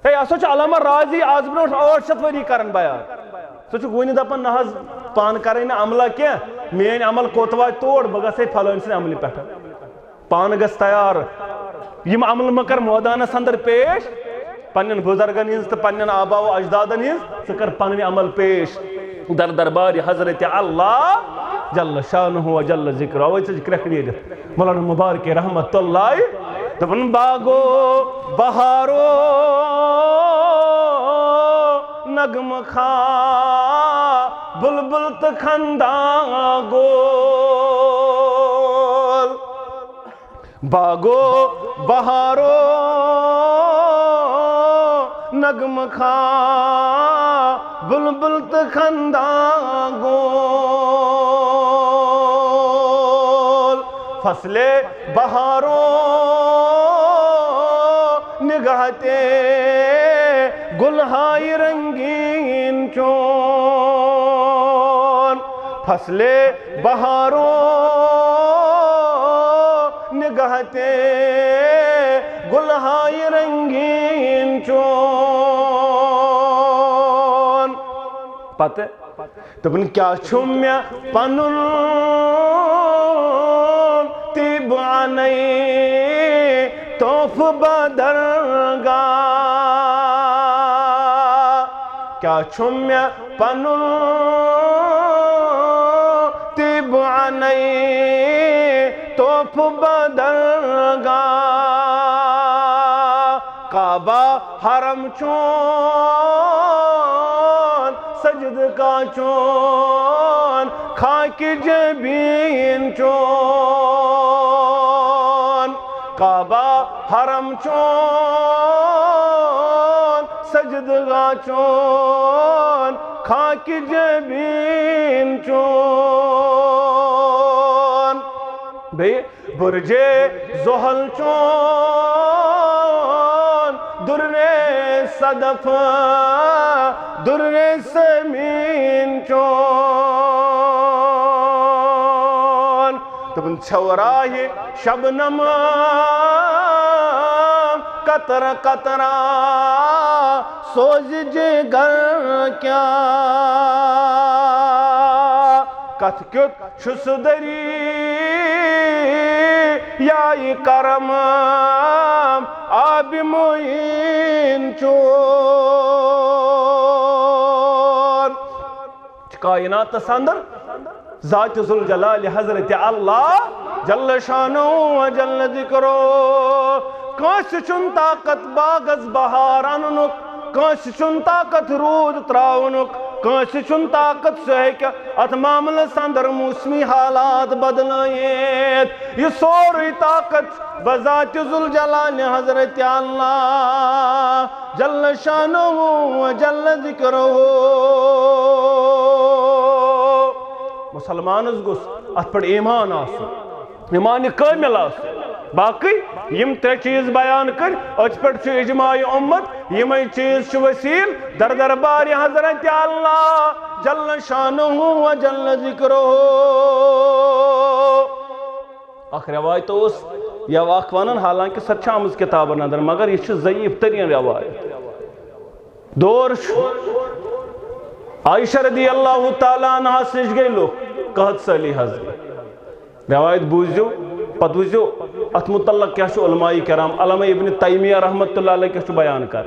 ہے اسو چھ علامہ راضی آز برونٹھ 800 ؤری کرن بیان سہ چھ ونہ دپان نہ حظ پان کرے نہ عملہ کینٛہہ میٲنۍ عمل کوٚت واتہِ تور بہٕ گژھے فلٲنۍ سٕنٛدِ عملہِ پٮ۪ٹھ پانہٕ گژھ تیار یِم عمل مہ کر مٲدانس اندر پیش پننٮ۪ن بزرگن ہٕنٛز تہٕ پننٮ۪ن آبا و اجدادن ہٕنٛز ژٕ کر پنٕنۍ عمل پیش در دربار حضرت اللہ جل شانہ و جل ذکر اوے ژٕ کرٛٮ۪کھ نیٖرِتھ مولانا مبارک رحمت اللہ دپان باغو بہارو نغم خا بلبل تو خندان گول باغو بہارو نغم خا بلبل تو خندان گول فصل بہارو نگہتے گلہائی رنگین چون فصل بہارو نگہتے گلہائی رنگین چون پتہ دپن کیا چھم مے پنن طیب عنی توف بدرگاہ کیا چھم مے پنن طیب عنی توف بدرگاہ کعبہ حرم چون سجد کا چون خاک جبین چون کعبہ حرم چون سجد کا چون خاک جبین چون برج زحل چون در صدف در سمین چون دپن چھوراہ شبنم قطر قطرہ سوز جگر کیا کتھ کیُتھ چھُس دری یا یہ کرم آب معین چون کائنات اندر ذات ذوالجلال حضرت اللہ جل شانہ و جل ذکرو کانس چون طاقت باغس بہار اننک کانس چون طاقت رود تراونک کانس چون طاقت سہک ات معاملس اندر موسمی حالات بدلائیت یہ سوری طاقت بذات ذوالجلال حضرت اللہ جل شانہ و جل ذکرہ مسلمانس گوس ات پر ایمان آسو ایمان کامل آسو باقی یم ترے چیز بیان کر ات پر چھ اجماع امت یمے چیز چھ وسیل در دربار حضرت اللہ جل شانہ و جل ذکرہ اخ روایت اس یا اخ ونن حالانکہ سر چھ آمز کتابن اندر مگر یہ ضعیف ترین روایت دور عائشہ رضی اللہ تعالیٰ عنہ سنش گئی لوگ قحط سالی حض روایت بوزیو پت وزیو ات متعلق کیا چھو علماء کرام علامہ ابن تیمیہ رحمت اللہ علیہ کیا چھو بیان کر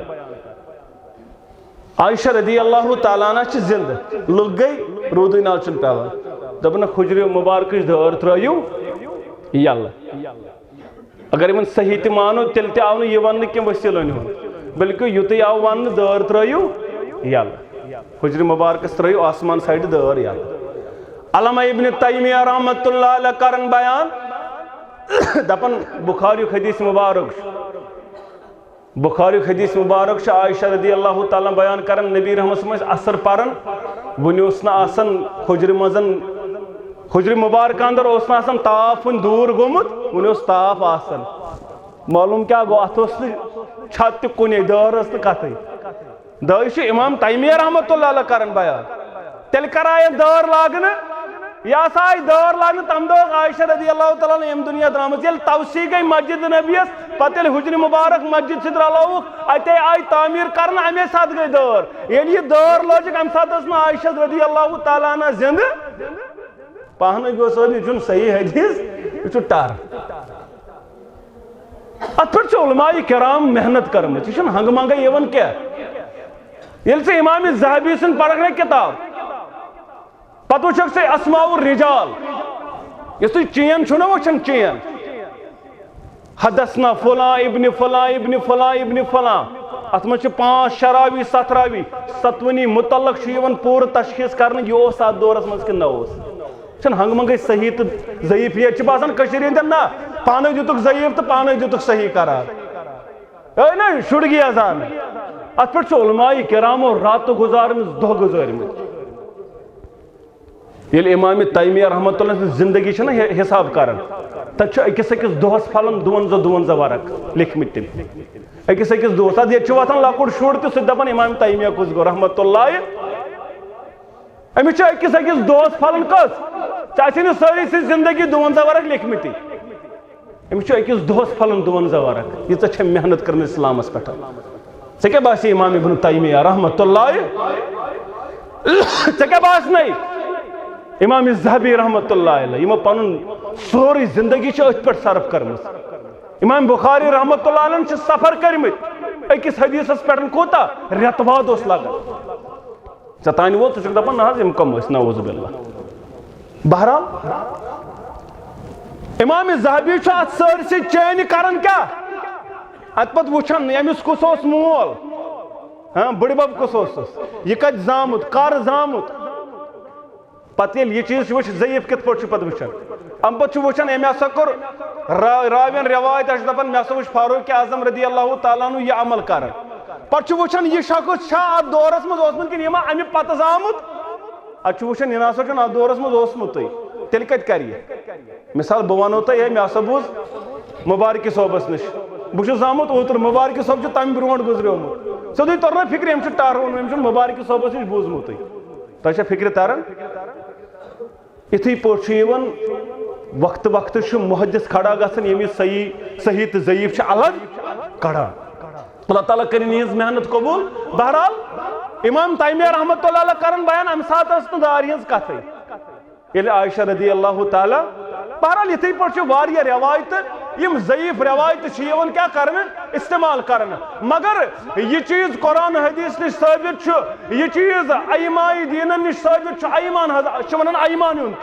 عائشہ رضی اللہ تعالیٰ عنہ چھ زند لگ گئی رودی نال چن پیوا دبنا خجری مبارکش دور ترائیو یاللہ اگر ایمن صحیح تی مانو تلتی آونو یہ ون کیم وسیل ہو بلکہ یوتی آو ون دور ترائیو یاللہ خجری مبارکش ترائیو آسمان سائیڈ دور یاللہ علامہ ابن تیمیہ رحمت اللہ علیہ کرن بیان دپن بخاری حدیث مبارک بخاری حدیث مبارک عائشہ رضی اللہ تعالیٰ بیان کرن نبی رحمت میں اثر پارن ونی اسنا آسن خجر مزن خجر مبارک اندر اسنا آسن تافن دور گومت ونی اس تاف آسن معلوم کیا گو اتوس چھت کنے دور اس کتھے دائش امام تیمیہ رحمت اللہ علیہ کرن بیان تیل کرائے دور لاگن یا سائی دور لاگن تم دو عائشہ رضی اللہ تعالیٰ نے ام دنیا درامت یل توسیع گئی مسجد نبیس پتل حجر مبارک مسجد صدر اللہ اتے آئی تعمیر کرنا ہمیں ساتھ گئی دور یعنی یہ دور لوجک ہم ساتھ اسنا عائشہ رضی اللہ تعالیٰ نے زند پاہنے گو سوچ چون صحیح حدیث یہ چون ٹار ات پر چو علماء کرام محنت کرنے چون ہنگ مانگا یہ کیا یل سے امام زہبی سن پڑھنے کتاب پتو چھک سے اسماء الرجال یہ تو چین چھونا وہ چھن چین حدثنا فلاں ابن فلاں ابن فلاں ابن فلاں اتمن چھ 5 شراوی 7 راوی 7ونی متعلق شیون پور تشخیص کرنے یہ اس آت دورس منز کن نوس چھن ہنگ منگئی صحیح تو ضعیف یہ چھ باسن کشیرین دن نا پانے جو تک ضعیف تو پانے جو تک صحیح قرار اے نا شڑ گیا ازان ات پر چھ علماء کرام اور رات گزار میں دو گزار میں یہ امام تیمیہ رحمت اللہ زندگی چھنا حساب کرن تک اکس اکس دوہس پھلن 22 ورق لکھمت تم اکس اکس دوہس اد یہ واتان لکڑ شر تہ سہ دپان امام تیمیہ کس گو رحمت اللہ امس اکس اکس دوہس پھلن کس ثہ ساری سی زندگی 22 ورق لکھمت امس اکس دوہس پھلن 22 ورق یہ چھ محنت کرن اسلامس پٹھ ژے کیا باسی امام ابن تیمیہ رحمت اللہ ژے کیا باس نہیں امام زہبی رحمت اللہ علیہ یہ پنن سوری زندگی چھ ات پہ صرف کرمس امام بخاری رحمت اللہ علیہ چھ سفر کرمت اکس حدیثس پہ کوتا ریتواد اس لگان ژتانہ وول ژٕ چھُکھ دپان نہ حظ یم کم ٲسۍ نعوذ باللہ بہرحال امام زہبی چھ ات سٲرسٕے چینہِ کران کیا ات پتہٕ وٕچھان ییٚمِس کُس اوس مول بٕڈِ بب کُس اوسُس یہ کتہِ زامُت کر زامُت پتہ یل یہ چیز وچ ضعیف کت پٹ پتہ وچھان ام پتہ وچھان امی ہسا کور راوین روایت اچ دپان مے ہسا وچھ فاروق اعظم رضی اللہ تعالیٰ عنہ یہ عمل کران پتہ وچھان یہ شخص چھا ات دورس مز اوسمت کن یما امی پتہ زامت ات وچھان یہ نسا چھن ات دورس مز اوسمتٕے تیل کت کر یہ مثال بہ ونو تہ مے ہسا بوز مبارک صوبس نش بہ چھُس زامت اوتر مبارک صوب چھ تمہ برونٹ گزریومت سیودے ترنا فکر ام چھ ٹارون ام چھ مبارک صوبس نش بوزمتٕے تہ چھ فکر تران اتھے پہ وقت وقت محدث کھڑا گھن یمس صحیح تو ضعیف الگ کڑا اللہ تعالیٰ کرن یہ محنت قبول بہرحال امام تیمیہ رحمت اللہ علیہ کرن بیان ام سات اس دار ہز کتھے یل عائشہ رضی اللہ تعالیٰ بہرحال اتھے پہ واریاہ روایت یم ضعیف روایت کیا کرن استعمال کرن مگر یہ چیز قرآن حدیث نش ثابت یہ چیز ائمہ دین نش ثابت ایمان ونان ایمان یون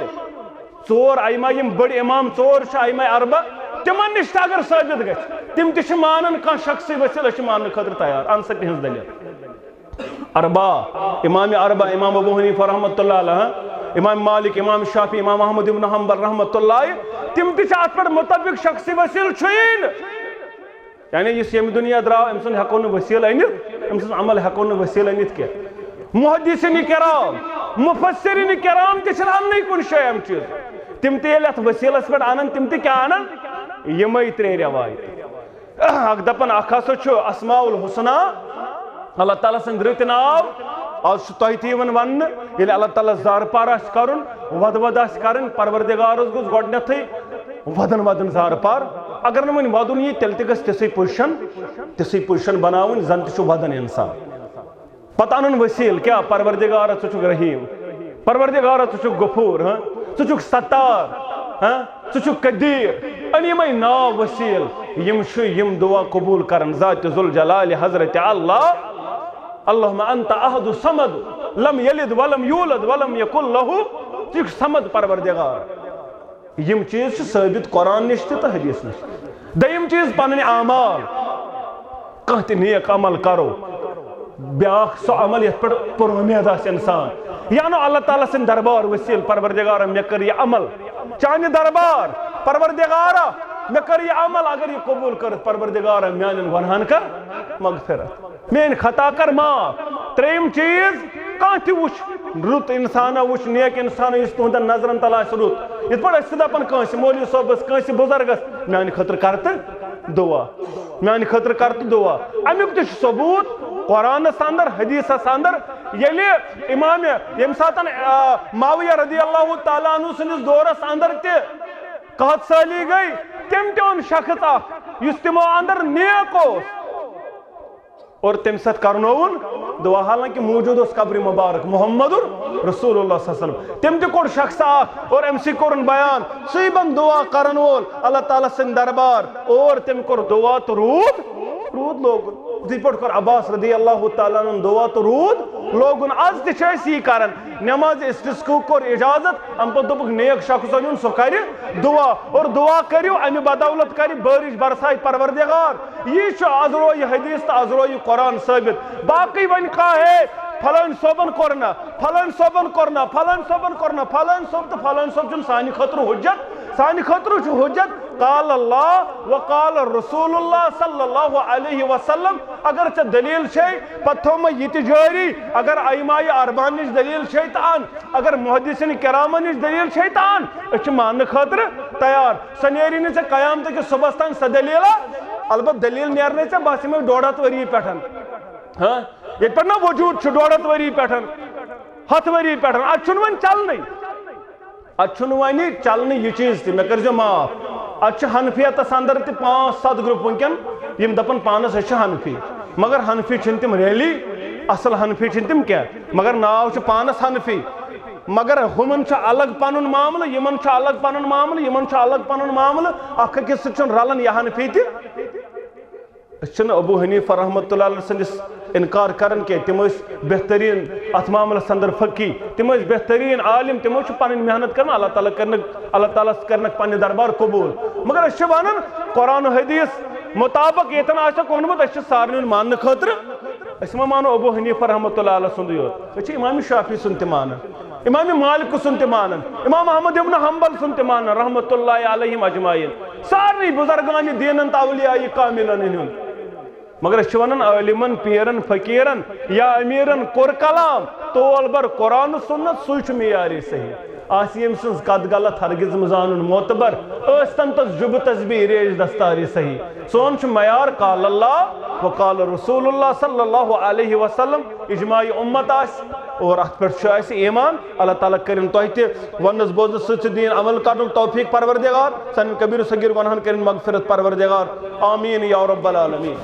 ژور ائمہ یم بڑ امام ژور ائمہ اربع تمن نش اگر ثابت گژھِ تم تہ مانن کانٛہہ شخصی وسیلہ مان خاطر تیار ان سا تہذ دلیل اربع امام اربع امام ابو حنیفہ رحمۃ اللہ علیہ امام مالک امام شافعی امام احمد بن حنبل رحمۃ اللہ تم تہ ات پہ متفق شخصی وسیل چھین یعنی اس یم دنیا درا ام سن ہیکو نہ وسیل انت ام سن عمل ہیکو نہ وسیل انت کی محدثین کرام مفسرین کرام تہ چھن ان کن شے ام چیز تم تہ یل ات وسیلس پہ انن تم تہ کیا انن یمے ترے روایت اک دپن اکھ ہسا چھ اسماء الحسنى اللہ تعالیٰ سن رٕتۍ ناو آز تہ تہ ون یل اللہ تعالیٰ زار پار آس کرن ود ود آس کرن پروردگارس گوس گۄڈنیتھٕے ودن ودن زار پار اگر نہ ون ودن یہ تیل تہ گژھِ تِژھٕے پوزیشن بناوٕنۍ زن تہ چھُ ودن انسان پتہ انن وسیل کیا پروردگارا ژٕ چھُکھ رحیم پروردگارا ژٕ چھُکھ غفور ژٕ چھُکھ ستار ژٕ چھُکھ قدیر ان یمے ناو وسیل یم چھِ یم دعا قبول کرن ذات ذوالجلال حضرت اللہ اللہم انت احد الصمد لم یلد ولم یولد ولم یکن لہ ژٕ چھُکھ صمد پروردگار یم چیز چھ ثابت قرآن نش تہ حدیث نش دیم چیز پنن اعمال کانٛہہ تہ نیک عمل کرو بیاکھ سو عمل یتھ پہ پر امید آس انسان یا نو اللہ تعالیٰ سن دربار وسیل پروردگارا مے کر یہ عمل چانہ دربار پروردگارا مے کر یہ عمل اگر یہ قبول کر پروردگارا میانن گناہن کر مغفرت میان خطا کر معاف تریم چیز کانٛہہ تہ وچھ رُت انسانا وچھ نیک انسانا یس تہندن نظرن تل آسہِ رُت یتھ پٲٹھۍ أسۍ دپان کٲنٛسہِ مولوی صٲبس کٲنٛسہِ بُزرگس میانہ خٲطرٕ کر تہٕ دعا میانہ خٲطرٕ کر تہٕ دعا امیُک تہ چھُ ثبوت قرآنس اندر حدیثس اندر ییٚلہِ امام ییٚمہِ ساتن معاویہ رضی اللہ تعالیٰ عنہ سٕنٛدِس دورس اندر تہِ قحط سٲلی گئی تم تہِ اوٚن شخص اکھ یُس تِمو اندر نیک اوس اور تمہِ ساتہٕ کرنووُن دعا حالانکہ موجود اس قبر مبارک محمد رسول اللہ صلی اللہ علیہ وسلم تم تہ کوٚر شخص اکھ اور امسی کوٚرُن بیان سُے بن دعا کرن وول اللہ تعالیٰ سٕنٛدِ دربار اور تم کوٚر دعا تہٕ روٗد لوگُن یِتھٕے پٲٹھۍ کوٚر عباس رضی اللہ تعالیٰ عنہ دعا تہٕ روٗد لوگُن آز تہِ چھِ أسۍ یی کران نماز استسقاء کوٚر اجازت ام پتہٕ دوٚپُکھ نیک شخص أنِوُن سُہ کرِ دعا اور دعا کٔرِو امہِ بدولت کرِ بٲرِش برساے پروردگار یی چھُ از رویہِ حدیث تہٕ از رویہِ قرآن ثٲبت باقٕے وۄنۍ کانٛہہ ہے فلٲنۍ صٲبن کوٚر نہ فلٲنۍ صٲبن کوٚر نہ فلٲنۍ صٲبن کوٚر نہ فلٲنۍ صٲب تہٕ فلٲنۍ صٲب چھُنہٕ سانہِ خٲطرٕ حجت سانہِ خٲطرٕ چھُ حجت قال اللہ وقال رسول اللہ صلی اللہ علیہ وسلم اگر ژےٚ دلیل چھے پتہٕ تھوٚومے یہِ تہِ جٲری اگر ائمہ اربعہ نِش دلیل چھے تہٕ ان اگر محدثین کرامن نِش دلیل چھے تہٕ ان أسۍ چھِ ماننہٕ خٲطرٕ تیار سۄ نیرِ نہٕ ژےٚ قیامتہٕ کِس صبحس تام سۄ دلیٖلا البتہ دلیل نیرنے ژےٚ بس یِمے 150 ؤری پٮ۪ٹھ ییٚتہِ پٮ۪ٹھ نا وجوٗد چھُ 150 ؤری پٮ۪ٹھ 100 ؤری پٮ۪ٹھ اتھ چھُنہٕ وۄنۍ چلنٕے اتھ چھُنہٕ وۄنۍ چلنٕے یہِ چیٖز تہِ مےٚ کٔرۍزیو معاف اتھ چھِ حنفیتس اندر تہِ 5-7 گروپ ونکٮ۪ن یِم دپان پانس أسۍ چھِ حنفی مگر حنفی چھِنہٕ تِم ریلی اصل حنفی چھِنہٕ تِم کینٛہہ مگر ناو چھُ پانس حنفی مگر ہُمن چھُ الگ پنُن معاملہٕ یِمن چھُ الگ پنُن معاملہٕ یِمن چھُ الگ پنُن معاملہٕ اکھ أکِس سۭتۍ چھُنہٕ رلان یہِ حنفی تہِ أسۍ چھِنہٕ ابو حنیفہ رحمۃ اللہ علیہ سٕنٛدِس انکار کران کینٛہہ تِم ٲسۍ بہتریٖن اتھ معاملس اندر فقی تِم ٲسۍ بہتریٖن عالم تِمو چھِ پنٕنۍ محنت کران اللہ تعالیٰ کرنکھ پننہِ دربار قبوٗل مگر أسۍ چھِ ونان قرآن و حدیث مطابق ییٚتٮ۪ن آسٮ۪کھ اوٚنمُت أسۍ چھِ سارنٕے ماننہٕ خٲطرٕ أسۍ ما مانو ابو حنیفہ رحمۃ اللہ علیہ سُنٛدُے یوت أسۍ چھِ امام شافی سُنٛد تہِ مانان امام مالک سُنٛد تہِ مانان امام احمد ابن حنبل سُنٛد تہِ مانان رحمۃ اللہ علیہم اجمعین سارنٕے بُزرگانہِ دیٖنن تہٕ اولیاء کاملن ہُنٛد مگر أسۍ چھِ ونان عالمن پیرن فقیرن یا امیرن کوٚر کلام تول بر قرآن و سنت سُے چھُ معیارِ صحیح آسہِ ییٚمہِ سٕنٛز کتھ غلط ہرگز مہٕ زانُن معتبر ٲسۍتن تس جُبہٕ تسبیح ریش دستارِ صحیح سون چھُ معیار قال اللہ وقال رسول اللہ صلی اللہ علیہ وسلم اجماعی امت آسہِ اور اتھ پٮ۪ٹھ چھُ اَسہِ ایمان اللہ تعالیٰ کٔرِنۍ تۄہہِ تہِ وننس بوزنس سۭتۍ سۭتۍ دیٖن عمل کرنُک توفیٖق پروردگار سانٮ۪ن کبیٖر و صغیٖر گۄناہن کٔرِنۍ مغفرت پروردگار آمیٖن یا رب العالمیٖن